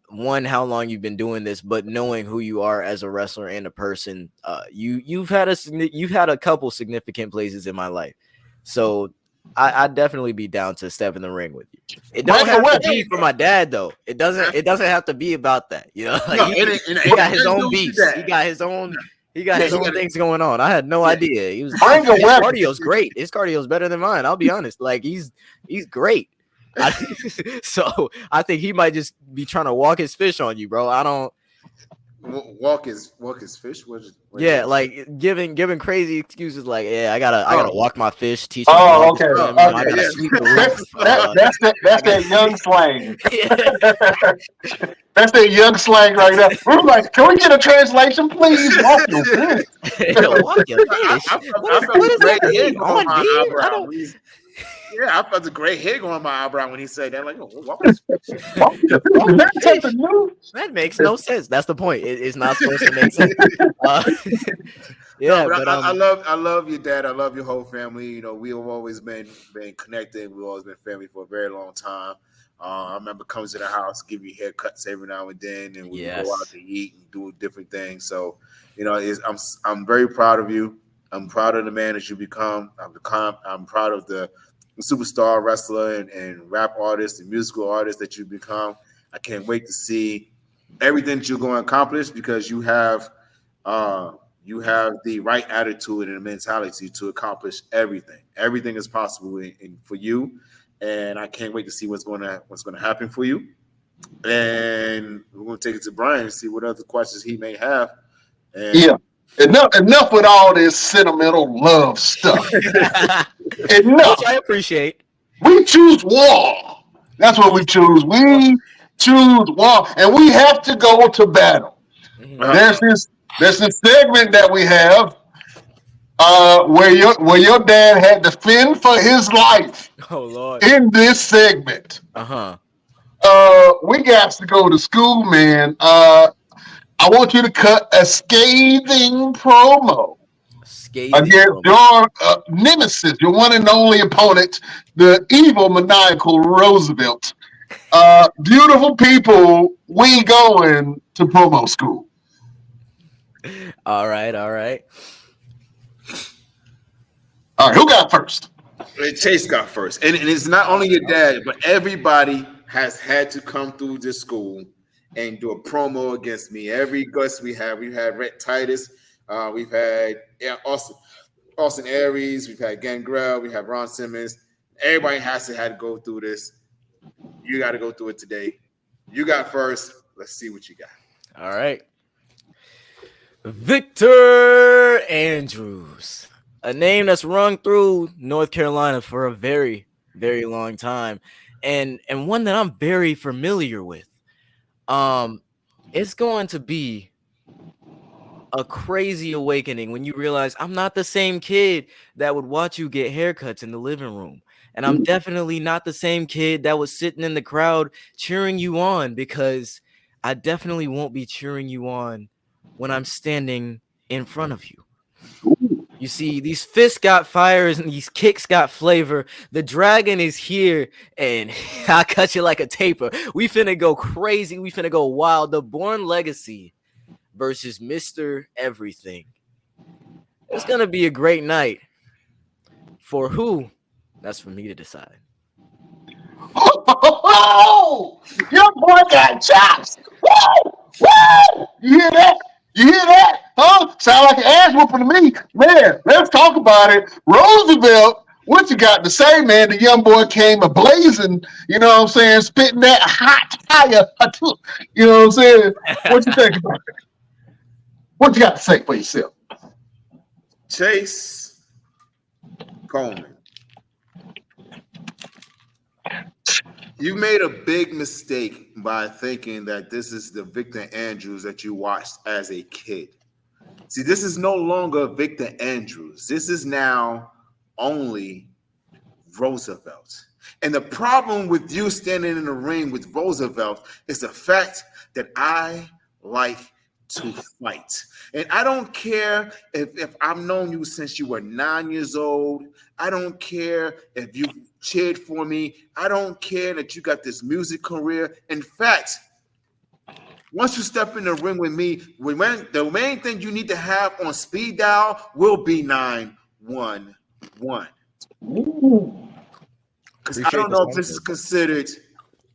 one, how long you've been doing this, but knowing who you are as a wrestler and a person. You've had a couple significant places in my life, so I'd definitely be down to step in the ring with you. It don't Bring a have to weapon. be for my dad though. It doesn't have to be about that. You know, like No, he got his own do with beefs. your He dad. got his own. He got Yeah, his he own got it. things going on. I had no Yeah. idea. He was Bring a his weapon. cardio's great. His cardio's better than mine. I'll be honest. Like he's great. So I think he might just be trying to walk his fish on you, bro. I don't. Walk his fish. Yeah, like giving crazy excuses like, yeah, I gotta walk my fish, teach my Oh, dog okay. to swim. You know, I Okay. gotta yeah. sweep the roof. That's that young slang. That's that young slang right there. We're like, can we get a translation, please? Walk your fish. Walk your fish. I What felt does the that gray hair mean? go on On my beard? I eyebrow. don't. Yeah, I felt the gray hair go on my eyebrow when he said that. Like, oh, walk his fish. Walk your fish. Is that something new? That makes no sense. That's the point. It's not supposed to make sense. Yeah, No, but but I love your dad. I love your whole family. You know, we have always been connected. We've always been family for a very long time. I remember coming to the house, give you haircuts every now and then, and we would go out Yes. to eat and do different things. So, you know, I'm very proud of you. I'm proud of the man that you become. I'm proud of the superstar wrestler and rap artist and musical artist that you become. I can't wait to see everything that you're going to accomplish because you have the right attitude and mentality to accomplish everything. Everything is possible for you, and I can't wait to see what's going to happen for you. And we're going to take it to Brian and see what other questions he may have. And Yeah. Enough with all this sentimental love stuff. Enough. which I appreciate. We choose war. That's what we choose. We choose war, and we have to go to battle. There's this segment that we have where your dad had to fend for his life Oh Lord. in this segment. Uh-huh. We got to go to school, man. I want you to cut a scathing promo Scathing. against your nemesis, your one and only opponent, the evil maniacal Roosevelt. Beautiful people, we going to promo school. All right. All right, who got first? Chayce got first, and it's not only your dad, but everybody has had to come through this school and do a promo against me. Every guest we've had Rhett Titus, we've had Austin Aries, we've had Gangrel, we have Ron Simmons. Everybody had to go through this. You got to go through it today. You got first. Let's see what you got. All right. Victor Andrews, a name that's rung through North Carolina for a very, very long time, and one that I'm very familiar with. It's going to be a crazy awakening when you realize I'm not the same kid that would watch you get haircuts in the living room. And I'm definitely not the same kid that was sitting in the crowd cheering you on, because I definitely won't be cheering you on when I'm standing in front of you. You see, these fists got fires and these kicks got flavor. The dragon is here, and I cut you like a taper. We finna go crazy. We finna go wild. The Born Legacy versus Mr. Everything. It's gonna be a great night. For who? That's for me to decide. Oh, your boy got chops. Woo! Woo! You hear that? You hear that? Huh? Sound like an ass whooping to me. Man, let's talk about it. Roosevelt, what you got to say, man? The young boy came ablazing, you know what I'm saying? Spitting that hot fire. You know what I'm saying? What you think about it? What you got to say for yourself? Chayce Coleman. You made a big mistake by thinking that this is the Victor Andrews that you watched as a kid. See, this is no longer Victor Andrews. This is now only Roosevelt. And the problem with you standing in the ring with Roosevelt is the fact that I like to fight. And I don't care if I've known you since you were 9 years old. I don't care if you cheered for me. I don't care that you got this music career. In fact, once you step in the ring with me, the main thing you need to have on speed dial will be 911. Ooh. Because I Appreciate don't the know if this is sponsor. considered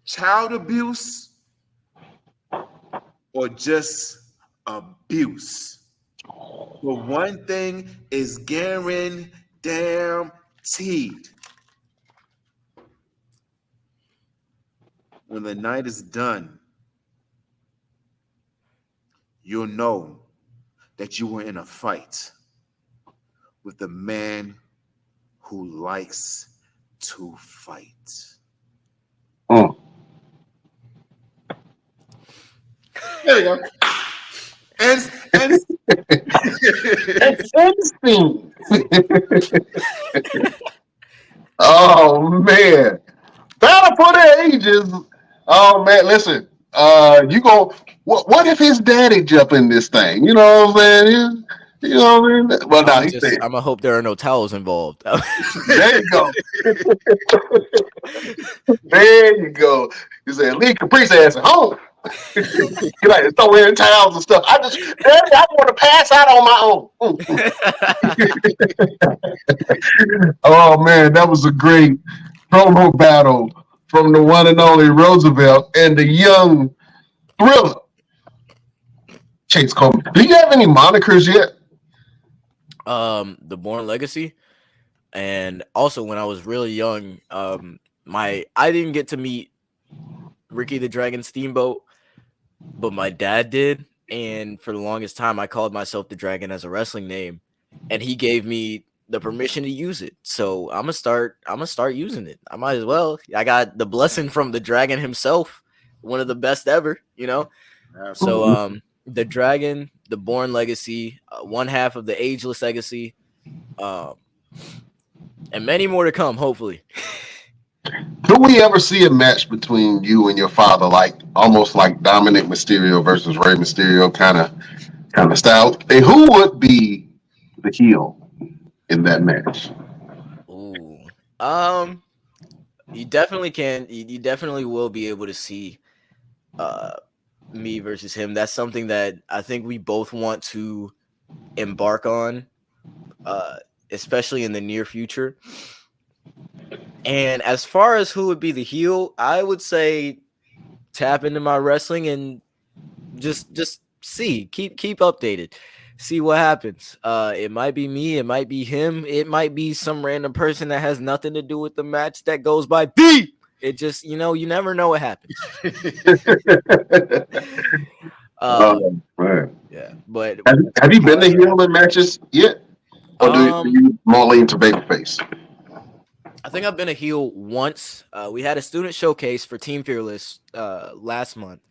child abuse or just abuse. But one thing is guaranteed. When the night is done, you'll know that you were in a fight with the man who likes to fight. Mm. There you go. And Instinct. Oh man, battle for the ages. Oh man, listen. You go. What if his daddy jump in this thing? You know what I'm saying? You know what I mean? Well, now he said, I'm gonna hope there are no towels involved. "There you go, there you go." He said, "Leave Caprice ass at home." You like throw in towels and stuff. Daddy, I want to pass out on my own. Oh man, that was a great promo battle from the one and only Roosevelt and the young Thriller, Chayce Coleman. Do you have any monikers yet? The Born Legacy, and also when I was really young, I didn't get to meet Ricky the Dragon Steamboat, but my dad did, and for the longest time, I called myself the Dragon as a wrestling name, and he gave me the permission to use it. So I'm gonna start using it. I might as well. I got the blessing from the Dragon himself, one of the best ever. So the Dragon, the Born Legacy, one half of the Ageless Legacy, um, and many more to come. Hopefully. Could we ever see a match between you and your father, like almost like Dominic Mysterio versus Rey Mysterio kind of style? And who would be the heel in that match? Ooh. You definitely can. You definitely will be able to see me versus him. That's something that I think we both want to embark on, especially in the near future. And as far as who would be the heel, I would say tap into my wrestling and just see, keep updated, see what happens. It might be me, it might be him, it might be some random person that has nothing to do with the match that goes by B. It just, you never know what happens. Right. Yeah, but Have you been the heel in matches yet, or do you more lean to babyface? I think I've been a heel once. We had a student showcase for Team Fearless last month,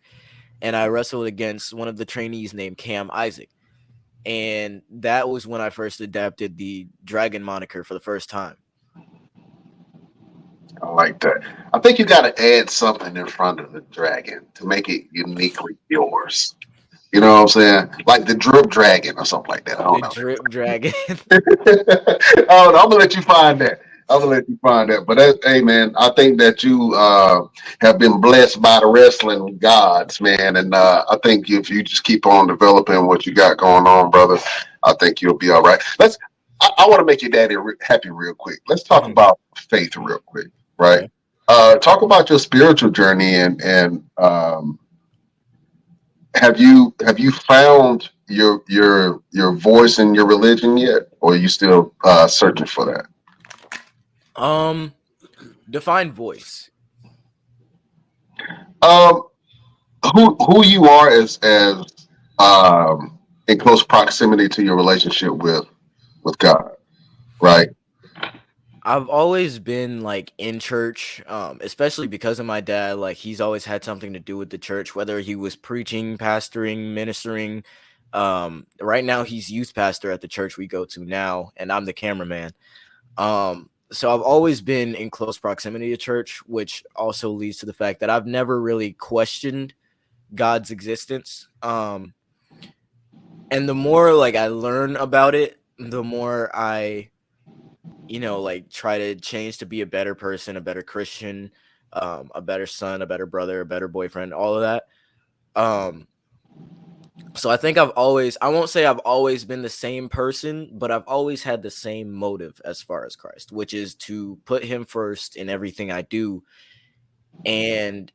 and I wrestled against one of the trainees named Cam Isaac. And that was when I first adapted the Dragon moniker for the first time. I like that. I think you got to add something in front of the dragon to make it uniquely yours. You know what I'm saying? Like the drip dragon or something like that. I don't The know. Drip Dragon. Oh, I'm gonna let you find that. I'm gonna let you find that. But hey, man, I think that you have been blessed by the wrestling gods, man. And I think if you just keep on developing what you got going on, brother, I think you'll be all right. I want to make your daddy happy real quick. Let's talk about faith real quick, right? Okay. Talk about your spiritual journey and have you found your voice in your religion yet, or are you still searching for that? Define voice. Um, who you are as in close proximity to your relationship with God, right? I've always been like in church, especially because of my dad. Like he's always had something to do with the church, whether he was preaching, pastoring, ministering. Right now he's youth pastor at the church we go to now, and I'm the cameraman. So I've always been in close proximity to church, which also leads to the fact that I've never really questioned God's existence. And the more like I learn about it, the more I like try to change to be a better person, a better Christian, a better son, a better brother, a better boyfriend, all of that. Um, So I think I won't say I've always been the same person, but I've always had the same motive as far as Christ, which is to put him first in everything I do, and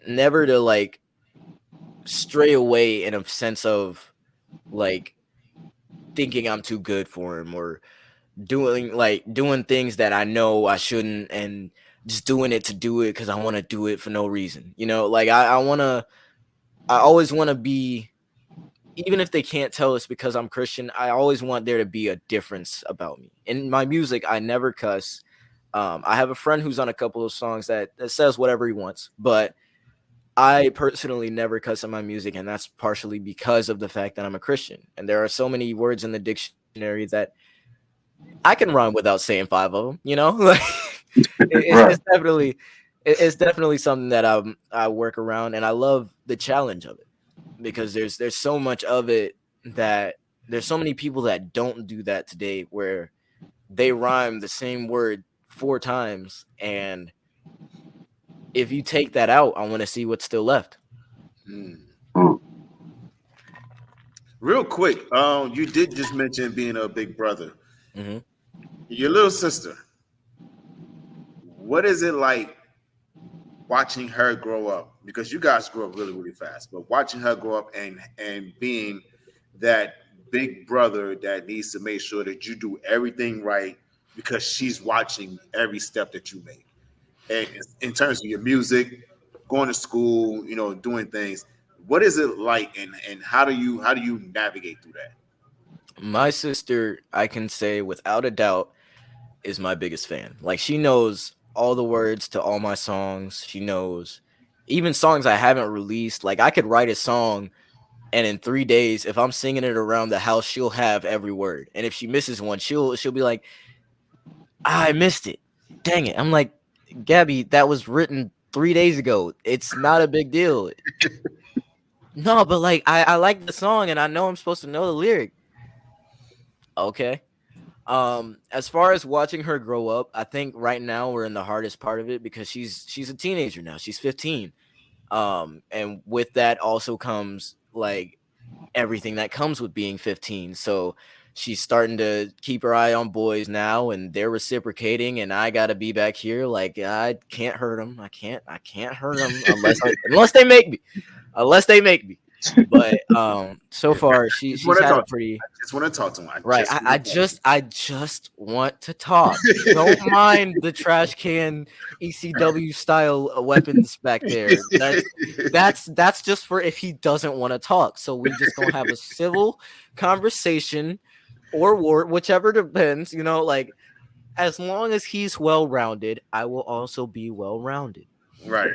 never to like stray away in a sense of like thinking I'm too good for him, or doing things that I know I shouldn't, and just doing it to do it because I want to do it for no reason. Like I always want to be, even if they can't tell us because I'm Christian, I always want there to be a difference about me. In my music, I never cuss. I have a friend who's on a couple of songs that says whatever he wants, but I personally never cuss in my music, and that's partially because of the fact that I'm a Christian. And there are so many words in the dictionary that I can rhyme without saying five of them. Like Right. it's definitely something that I work around, and I love the challenge of it, because there's so much of it that there's so many people that don't do that today, where they rhyme the same word 4 times, and if you take that out, I want to see what's still left. Hmm. Mm. Real quick, you did just mention being a big brother. Hmm. Your little sister. What is it like watching her grow up? Because you guys grew up really, really fast, but watching her grow up and being that big brother that needs to make sure that you do everything right because she's watching every step that you make. And in terms of your music, going to school, doing things. What is it like, and how do you navigate through that? My sister, I can say without a doubt, is my biggest fan. Like, she knows all the words to all my songs. She knows even songs I haven't released. Like, I could write a song, and in 3 days, if I'm singing it around the house, she'll have every word. And if she misses one, she'll be like, I missed it. Dang it. I'm like, Gabby, that was written 3 days ago. It's not a big deal. No, but like I like the song, and I know I'm supposed to know the lyric. Okay. As far as watching her grow up, I think right now we're in the hardest part of it, because she's a teenager now. She's 15. And with that also comes like everything that comes with being 15. So she's starting to keep her eye on boys now, and they're reciprocating, and I got to be back here like I can't hurt them. I can't hurt them unless they make me. But so far Just she's want to had a talk to him. pretty. I just want to talk to him. I Right. just I want to talk just I just want to talk. Don't mind the trash can ECW style weapons back there. That's just for if he doesn't want to talk. So we just gonna have a civil conversation, or war, whichever depends. Like, as long as he's well rounded, I will also be well rounded. right.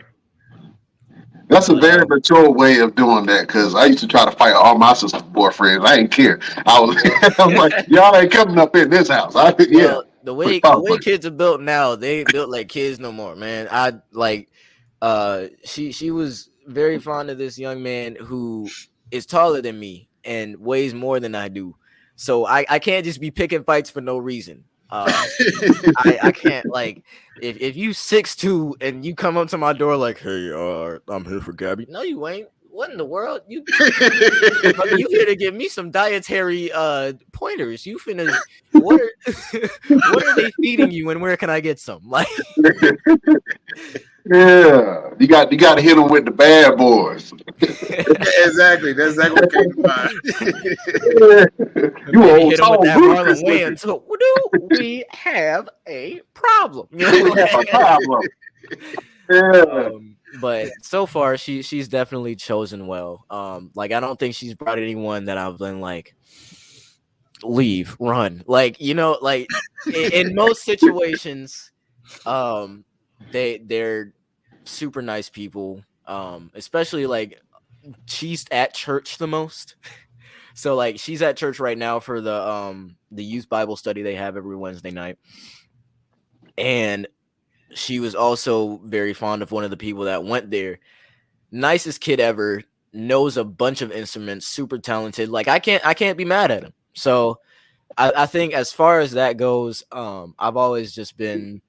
That's a But very mature way of doing that, because I used to try to fight all my sister's boyfriends. I ain't care. I was, well, I'm like, y'all ain't coming up in this house. Yeah, well, the we way the talk way first. kids are built now, they ain't built like kids no more, man. I like she was very fond of this young man who is taller than me and weighs more than I do. So I can't just be picking fights for no reason. I can't, like, if you 6'2" and you come up to my door like, hey, I'm here for Gabby. No, you ain't. What in the world? You here to give me some dietary pointers. You finna what are what are they feeding you, and where can I get some? Like, Yeah, you got to hit them with the bad boys. Exactly. That's exactly what came to You maybe old hit them with soul that ruthless Marlon looking. Wayans. So do we have a problem? We have a problem. Yeah, But so far she's definitely chosen well. Like, I don't think she's brought anyone that I've been like, leave, run. Like, like, in most situations, um, they're super nice people. Especially like, she's at church the most. So like, she's at church right now for the youth Bible study they have every Wednesday night. And she was also very fond of one of the people that went there. Nicest kid ever, knows a bunch of instruments, super talented. Like, I can't be mad at him. So I think as far as that goes, I've always just been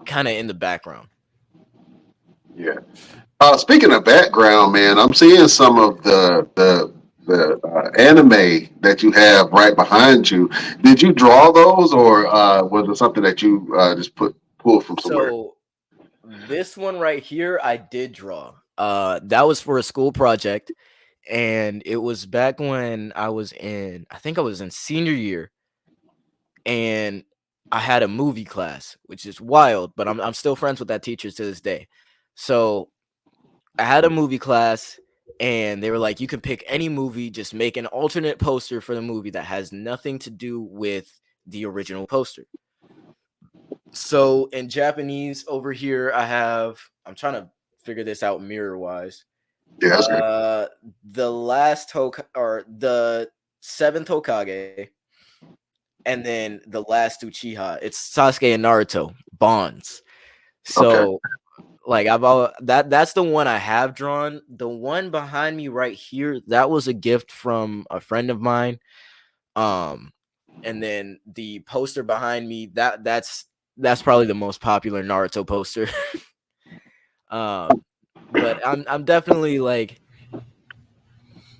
kind of in the background. yeah. Speaking of background, man, I'm seeing some of the the anime that you have right behind you. Did you draw those, or was it something that you just pulled from somewhere? So this one right here, I did draw. That was for a school project, and it was back when I think I was in senior year, and I had a movie class, which is wild, but I'm still friends with that teacher to this day. So I had a movie class, and they were like, you can pick any movie, just make an alternate poster for the movie that has nothing to do with the original poster. So in Japanese over here, I'm trying to figure this out mirror wise. Yeah, that's good. The the seventh Hokage, and then the last Uchiha. It's Sasuke and Naruto bonds. Okay. So like that's the one I have drawn. The one behind me right here, that was a gift from a friend of mine. Um, and then the poster behind me, that's probably the most popular Naruto poster. um, but I'm definitely like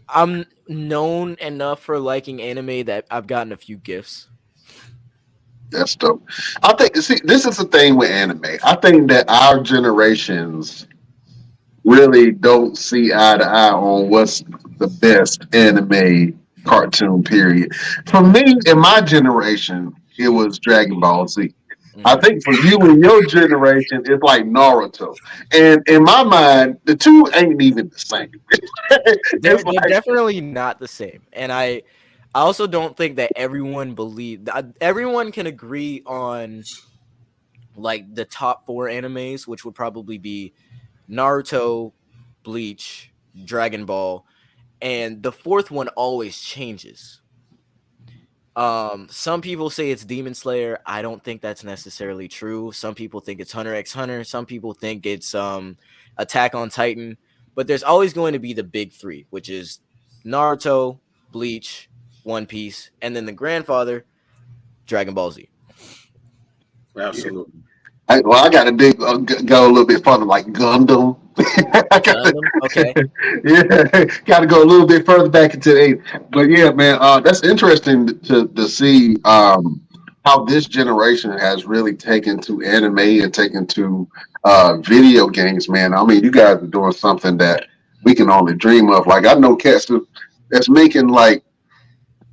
I'm known enough for liking anime that I've gotten a few gifts. That's dope. I think, see, this is the thing with anime. I think that our generations really don't see eye to eye on what's the best anime cartoon period. For me, in my generation, it was Dragon Ball Z. I Mhm. think for you and your generation, it's like Naruto. And in my mind, the two ain't even the same. They're It's they're like, definitely not the same, and I also don't think that everyone can agree on like the top four animes, which would probably be Naruto, Bleach, Dragon Ball, and the fourth one always changes. Some people say it's Demon Slayer. I don't think that's necessarily true. Some people think it's Hunter x Hunter. Some people think it's Attack on Titan. But there's always going to be the big three, which is Naruto, Bleach, One Piece, and then the grandfather, Dragon Ball Z. Absolutely. I got to go a little bit further, like Gundam. I got Gundam, okay. to, yeah, got to go a little bit further back into the 80s. But yeah, man, that's interesting to see how this generation has really taken to anime and taken to video games, man. I mean, you guys are doing something that we can only dream of. Like, I know cats that's making like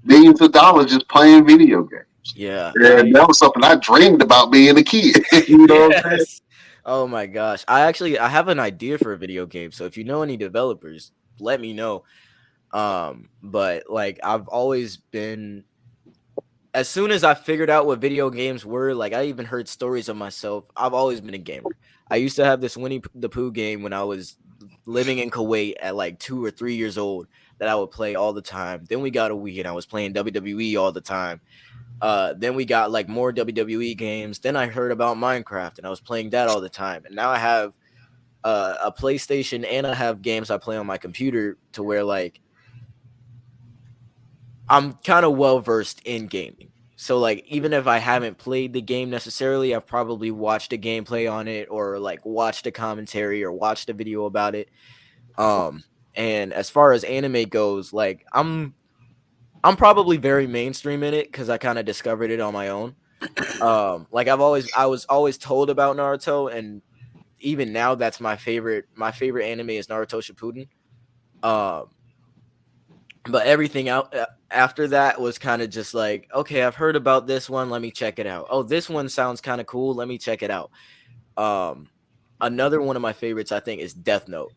millions of dollars just playing video games. Yeah, And that was something I dreamed about being a kid. You know what I'm saying? yes. Oh my gosh. I have an idea for a video game. So if you know any developers, let me know. But like I've always been as soon as I figured out what video games were, like I even heard stories of myself. I've always been a gamer. I used to have this Winnie the Pooh game when I was living in Kuwait at like 2 or 3 years old that I would play all the time. Then we got a Wii and I was playing WWE all the time. Then we got like more WWE games. Then I heard about Minecraft and I was playing that all the time. And now I have a PlayStation and I have games I play on my computer to where like I'm kind of well versed in gaming. So like even if I haven't played the game necessarily, I've probably watched a gameplay on it or like watched a commentary or watched a video about it. Um and as far as anime goes, like I'm probably very mainstream in it because I kind of discovered it on my own. Like I was always told about Naruto, and even now that's my favorite. My favorite anime is Naruto Shippuden. Um, but everything out after that was kind of just like, okay, I've heard about this one. Let me check it out. Oh, this one sounds kind of cool. Let me check it out. Um, Another one of my favorites, I think, is Death Note.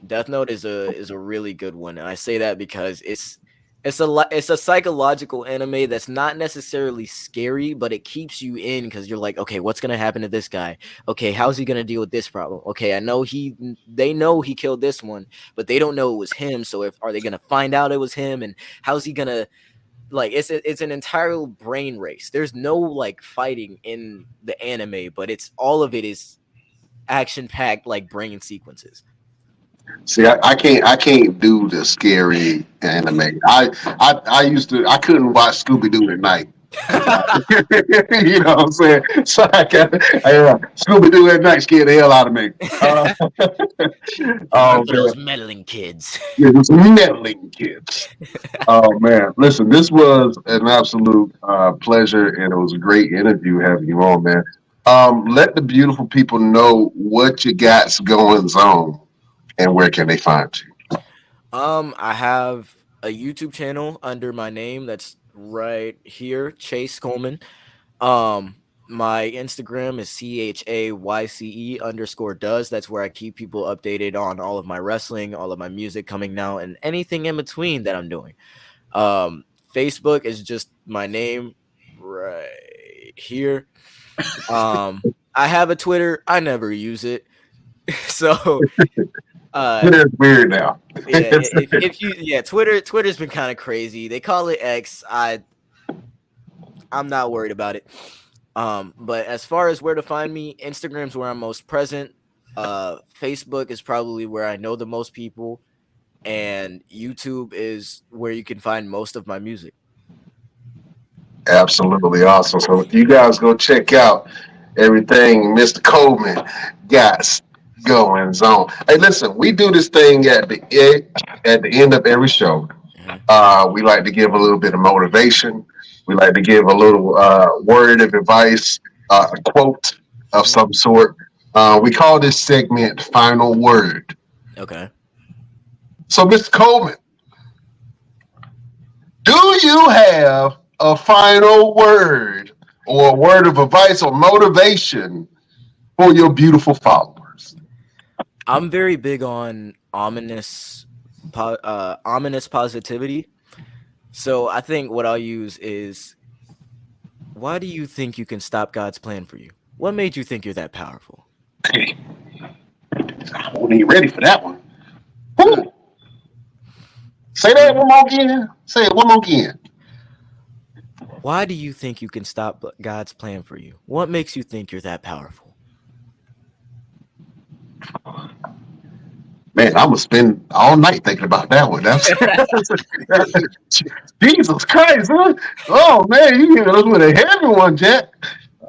Death Note is a really good one, and I say that because it's a psychological anime that's not necessarily scary, but it keeps you in because you're like, okay, what's gonna happen to this guy? Okay, how's he gonna deal with this problem? Okay, I know they know he killed this one, but they don't know it was him. So if are they gonna find out it was him, and how's he gonna like? It's an entire brain race. There's no like fighting in the anime, but it's all of it is action packed like brain sequences. See, I can't do the scary anime. I used to I couldn't watch Scooby Doo at night. You know what I'm saying? So Scooby Doo at night scared the hell out of me. Time Oh for man, those meddling kids. yeah, just meddling kids. Oh man, listen, this was an absolute pleasure, and it was a great interview having you on, man. Let the beautiful people know what you got's going on, and where can they find you? I have a YouTube channel under my name that's right here, Chayce Coleman. Um, my Instagram is CHAYCE_does. That's where I keep people updated on all of my wrestling, all of my music coming now, and anything in between that I'm doing. Um, Facebook is just my name right here. Um, I have a Twitter. I never use it. So uh It is weird now. yeah, if you Twitter's been kind of crazy. They call it X. I'm not worried about it. But as far as where to find me, Instagram's where I'm most present. Facebook is probably where I know the most people, and YouTube is where you can find most of my music. Absolutely awesome. So you guys go check out everything Mr. Coleman got going on. Hey, listen, we do this thing at the end of every show. Mhm. We like to give a little bit of motivation. We like to give a little word of advice, a quote of Mhm. some sort. We call this segment "Final Word." Okay. So, Mr. Coleman, do you have a final word or a word of advice or motivation for your beautiful followers? I'm very big on ominous positivity. So I think what I'll use is, why do you think you can stop God's plan for you? What made you think you're that powerful? Hey, I wasn't even ready for that one. Mm. Whew. Say that one more again. Say it one more again. Why do you think you can stop God's plan for you? What makes you think you're that powerful? Man, I'm gonna spend all night thinking about that one. That's Jesus Christ, huh? Oh man, you hit us with a heavy one, Jack.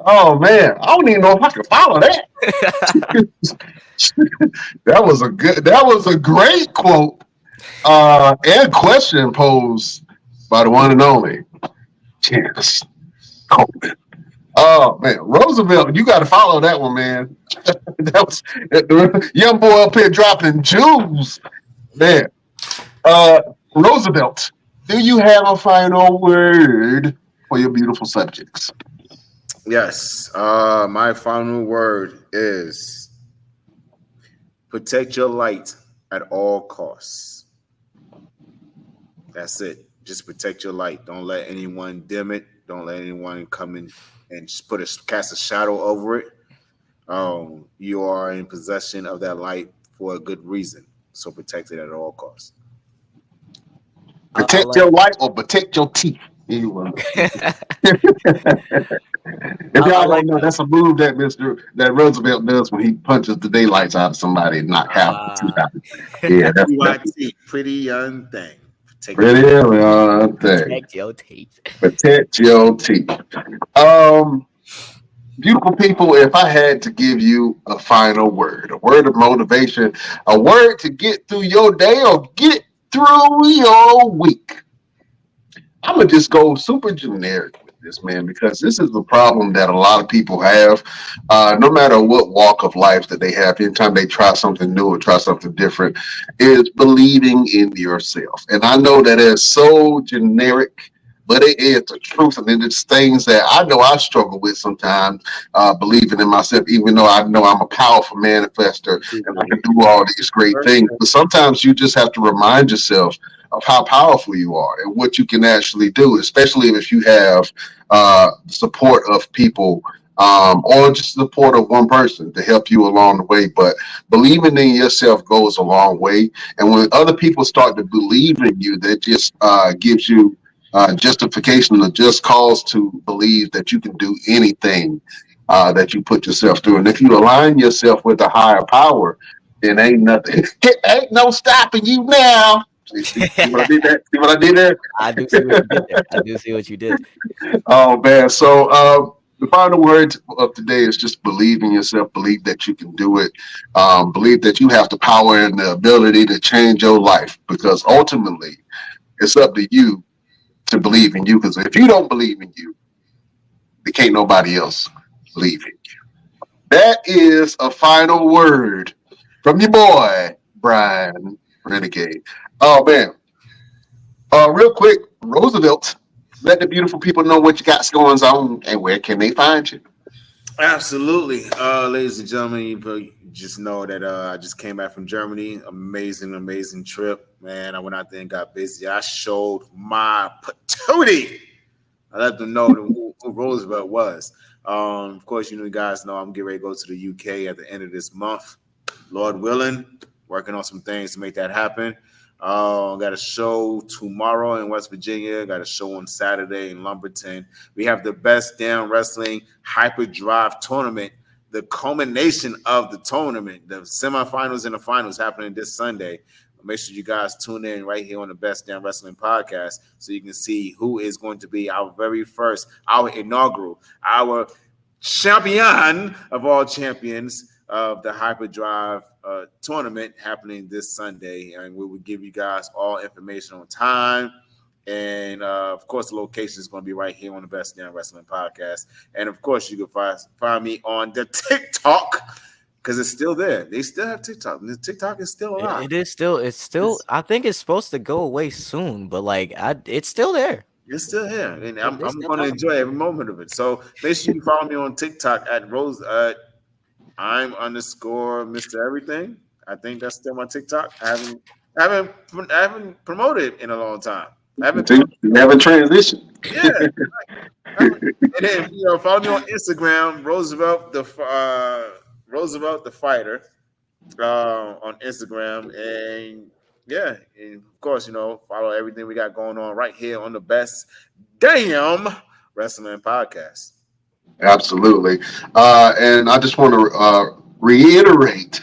Oh man, I don't even know if I can follow that. That was a great quote and question posed by the one and only Chance Coleman. Oh man, Roosevelt, you got to follow that one, man. That was the young boy up here dropping jewels, man. Uh, Roosevelt, do you have a final word for your beautiful subjects? Yes. My final word is protect your light at all costs. That's it. Just protect your light. Don't let anyone dim it. Don't let anyone come in and just cast a shadow over it. You are in possession of that light for a good reason. So protect it at all costs. I Protect your like life or protect your teeth. Either one. If I y'all don't like know, that. that's a move that Roosevelt does when he punches the daylights out of somebody and knock half the teeth out. Yeah, that's PYT, pretty young thing. Protect your pretty thing. Protect your teeth. Protect your teeth. Um, Beautiful people, if I had to give you a final word, a word of motivation, a word to get through your day or get through your week, I'm gonna just go super generic with this, man, because this is the problem that a lot of people have. No matter what walk of life that they have, anytime they try something new or try something different, is believing in yourself. And I know that is so generic, but it is the truth, and it's things that I know I struggle with sometimes. Believing in myself, even though I know I'm a powerful manifester and I can do all these great things, but sometimes you just have to remind yourself of how powerful you are and what you can actually do, especially if you have support of people or just the support of one person to help you along the way. But believing in yourself goes a long way. And when other people start to believe in you, that just gives you justification or just cause to believe that you can do anything that you put yourself through. And if you align yourself with a higher power, then ain't nothing, ain't no stopping you now. See what I did there? See what I did there? I do see what you did there. I do see what you did. Oh man. So the final word of today is just believe in yourself, believe that you can do it, believe that you have the power and the ability to change your life, because ultimately it's up to you to believe in you. Because if you don't believe in you, there can't nobody else believe in you. That is a final word from your boy, Brian Renegade. Oh man. Real quick, Roosevelt, let the beautiful people know what you got going on and where can they find you. Absolutely. Ladies and gentlemen, you just know that I just came back from Germany. Amazing trip. Man, I went out there and got busy. I showed my patootie. I let them know who Roosevelt was. Of course, you guys know I'm getting ready to go to the UK at the end of this month. Lord willing, working on some things to make that happen. Got a show tomorrow in West Virginia. Got a show on Saturday in Lumberton. We have the Best Damn Wrestling Hyperdrive Tournament. The culmination of the tournament, the semifinals and the finals happening this Sunday. Make sure you guys tune in right here on the Best Damn Wrestling Podcast so you can see who is going to be our very first, our inaugural, our champion of all champions of the Hyperdrive tournament happening this Sunday. And we will give you guys all information on time. And of course, the location is going to be right here on the Best Damn Wrestling Podcast. And of course, you can find me on the TikTok because it's still there. They still have TikTok. The TikTok is still alive. It's still. I think it's supposed to go away soon, but it's still there. It's still here, and I'm going to enjoy every moment of it. So make sure you follow me on TikTok at Rose. I'm _Mr. Everything. I think that's still my TikTok. I haven't promoted in a long time. You haven't transitioned. Yeah. And then follow me on Instagram, Roosevelt the Fighter, on Instagram, and yeah, and of course follow everything we got going on right here on the Best Damn Wrestling Podcast. Absolutely. And I just want to reiterate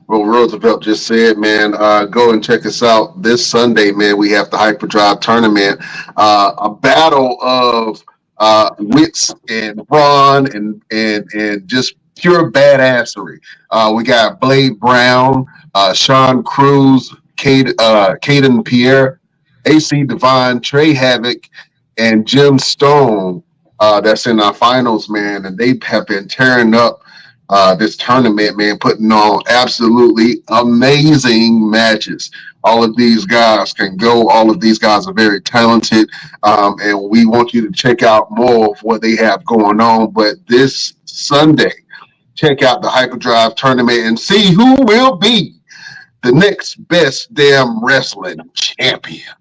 what Roosevelt just said, man. Go and check us out this Sunday, man. We have the Hyperdrive tournament, a battle of wits and brawn and just pure badassery. We got Blade Brown, Sean Cruz, Caden Pierre, AC Divine, Trey Havoc, and Jim Stone. That's in our finals, man, and they have been tearing up this tournament, man, putting on absolutely amazing matches. All of these guys can go. All of these guys are very talented, and we want you to check out more of what they have going on. But this Sunday, check out the Hyperdrive tournament and see who will be the next Best Damn Wrestling champion.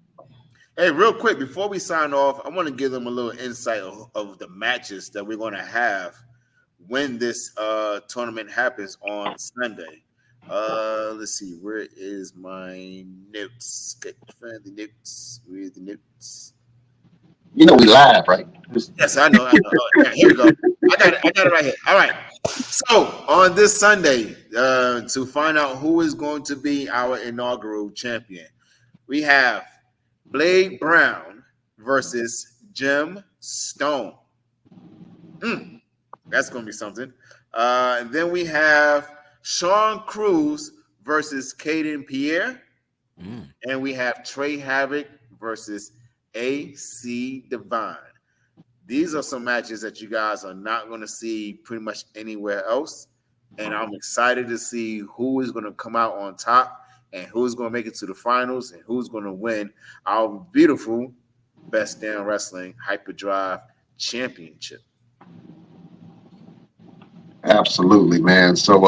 Hey, real quick, before we sign off, I want to give them a little insight of the matches that we're going to have when this tournament happens on Sunday. Let's see, where is my notes? Get the notes. Where's the notes? We live, right? Yes, I know. Yeah, here we go. I got it right here. All right. So on this Sunday, to find out who is going to be our inaugural champion, we have Blade Brown versus Jim Stone. That's going to be something. And then we have Sean Cruz versus Caden Pierre. And we have Trey Havoc versus AC Divine. These are some matches that you guys are not going to see pretty much anywhere else. And I'm excited to see who is going to come out on top and who's going to make it to the finals and who's going to win our beautiful Best Damn Wrestling Hyperdrive Championship. Absolutely, man. So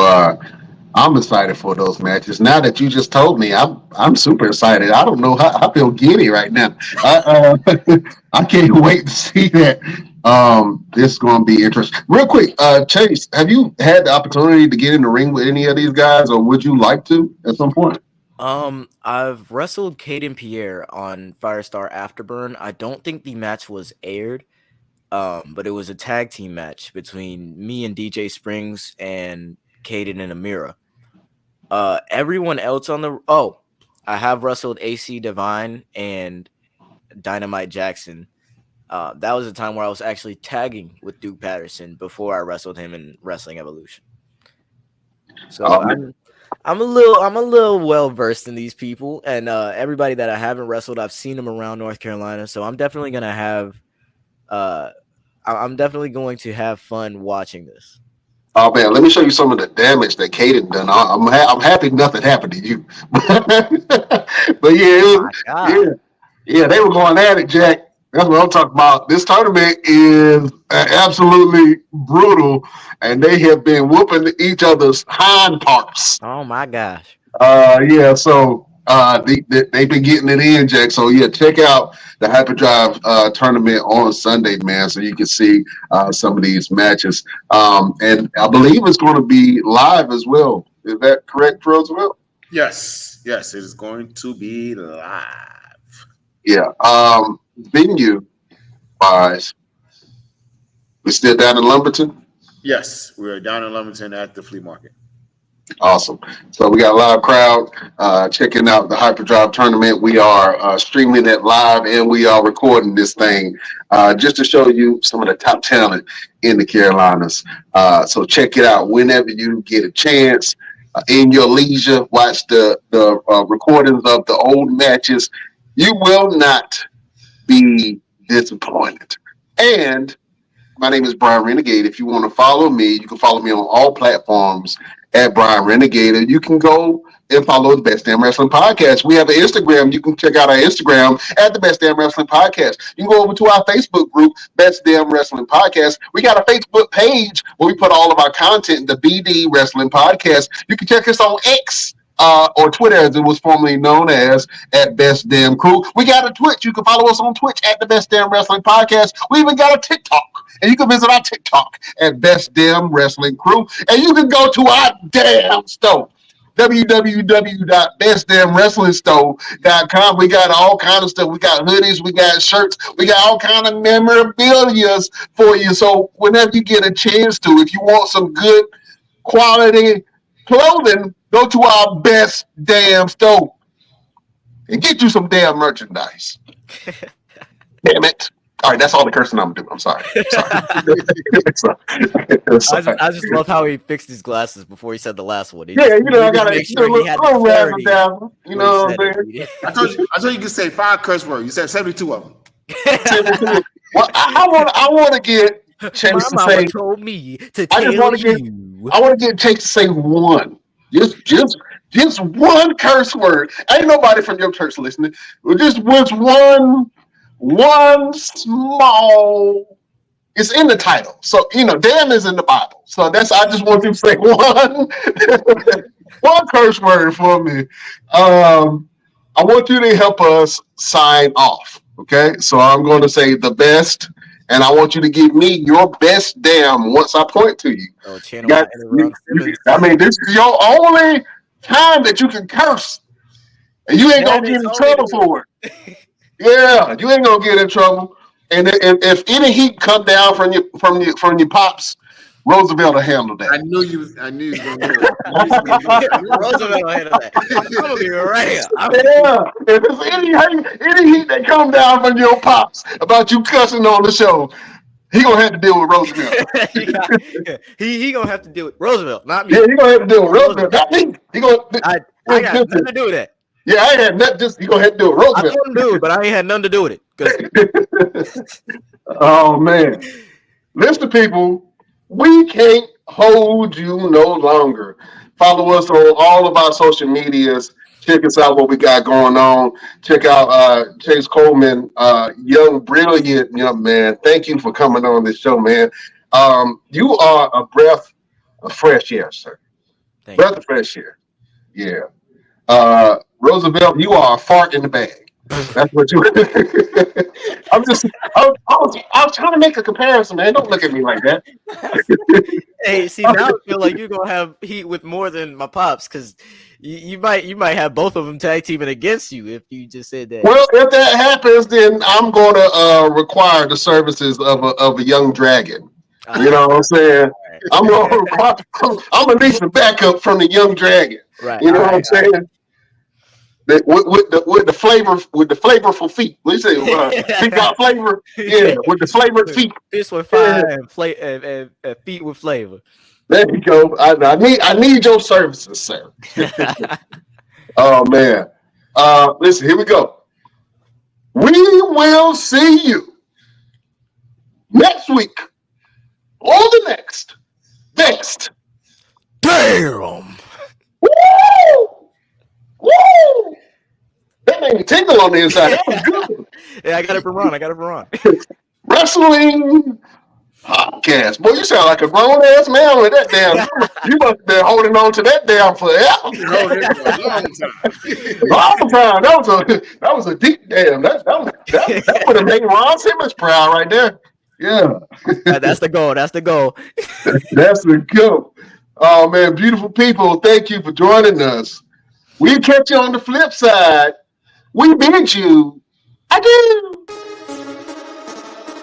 I'm excited for those matches. Now that you just told me, I'm super excited. I don't know how I feel giddy right now. I can't wait to see that. This is going to be interesting. Real quick, Chayce, have you had the opportunity to get in the ring with any of these guys, or would you like to at some point? I've wrestled Caden Pierre on Firestar Afterburn. I don't think the match was aired. But it was a tag team match between me and DJ Springs and Caden and Amira. Everyone else on the I have wrestled AC Divine and Dynamite Jackson. That was a time where I was actually tagging with Duke Patterson before I wrestled him in Wrestling Evolution. So I'm a little well versed in these people, and everybody that I haven't wrestled, I've seen them around North Carolina. So I'm definitely gonna have, I'm definitely going to have fun watching this. Oh man, let me show you some of the damage that Caden done. I'm happy nothing happened to you, but yeah, My yeah, God. yeah, they were going at it, Jack. That's what I'm talking about. This tournament is absolutely brutal, and they have been whooping each other's hind parts. Oh my gosh. Yeah, so they've been getting it in, Jack. So yeah, check out the Hyperdrive tournament on Sunday, man, so you can see some of these matches. And I believe it's going to be live as well. Is that correct, Roosevelt? Yes, it is going to be live. Yeah. Venue wise, we still down in Lumberton. Yes, we are down in Lumberton at the flea market. Awesome. So we got a live crowd checking out the Hyperdrive tournament. We are streaming it live and we are recording this thing just to show you some of the top talent in the Carolinas. So check it out whenever you get a chance. In your leisure, watch the recordings of the old matches. You will not be disappointed. And my name is Brian Renegade. If you want to follow me, you can follow me on all platforms at Brian Renegade. And you can go and follow the Best Damn Wrestling Podcast. We have an Instagram. You can check out our Instagram at the Best Damn Wrestling Podcast. You can go over to our Facebook group, Best Damn Wrestling Podcast. We got a Facebook page where we put all of our content, the BD Wrestling Podcast. You can check us on X. Or Twitter, as it was formerly known as, at Best Damn Crew. We got a Twitch. You can follow us on Twitch at the Best Damn Wrestling Podcast. We even got a TikTok. And you can visit our TikTok at Best Damn Wrestling Crew. And you can go to our damn store, www.bestdamnwrestlingstore.com. We got all kind of stuff. We got hoodies, we got shirts, we got all kind of memorabilia for you. So whenever you get a chance to, if you want some good quality clothing, go to our Best Damn store and get you some damn merchandise. Damn it. All right, that's all the cursing I'm doing. I'm sorry. I just love how he fixed his glasses before he said the last one. I got to make sure he had the clarity. You know what I'm saying? I told you could say 5 curse words. You said 72 of them. Well, I want to get Chayce to say. Told me to I just want to get. I want to get Chayce to say one. Just one curse word. Ain't nobody from your church listening. Just one small. It's in the title, so damn is in the Bible. So I just want you to say one curse word for me. I want you to help us sign off. Okay, so I'm going to say the best, and I want you to give me your best damn once I point to you. Oh, this is your only time that you can curse, and you ain't gonna get in trouble for it. Yeah, you ain't gonna get in trouble. And if any heat come down from your pops, Roosevelt will handle that. I knew you was gonna do it. Roosevelt will handle that. I'm gonna be right here. Yeah, if there's any heat that come down from your pops about you cussing on the show, he gonna have to deal with Roosevelt. he gonna have to deal with Roosevelt, not me. Yeah, he gonna have to deal with Roosevelt, not me. I got nothing to do with that. Yeah, I ain't had nothing. He gonna have to do with Roosevelt. I couldn't do it, but I ain't had nothing to do with it. Oh man, listen, people, we can't hold you no longer. Follow us on all of our social medias. Check us out, what we got going on. Check out Chayce Coleman, young, brilliant young man. Thank you for coming on this show, man. You are a breath of fresh air, sir. Breath of fresh air. Yeah. Roosevelt, you are a fart in the bag. That's what you. I was trying to make a comparison, man. Don't look at me like that. Hey, see, now I feel like you're gonna have heat with more than my pops, because you might have both of them tag teaming against you if you just said that. Well, if that happens, then I'm going to require the services of a young dragon. You know what I'm saying? Right. I'm gonna need some backup from the young dragon. Right. You know what I'm saying? With the flavorful feet. What you say? Peacock flavor. Yeah, with the flavored feet. Fish with fire and feet with flavor. There you go. I need your services, sir. Oh man. Listen, here we go. We will see you next week or the next. Best. Damn. Woo! Woo! That made me tingle on the inside. That was good. Yeah, I got it from Ron. Wrestling podcast. Boy, you sound like a grown ass man with that damn. You must have been holding on to that damn forever. Long time. That was a deep damn. That would have made Ron Simmons proud right there. Yeah. That's the goal. That's the goal. That's the goal. Oh man, beautiful people. Thank you for joining us. We'll catch you on the flip side. We bid you adieu.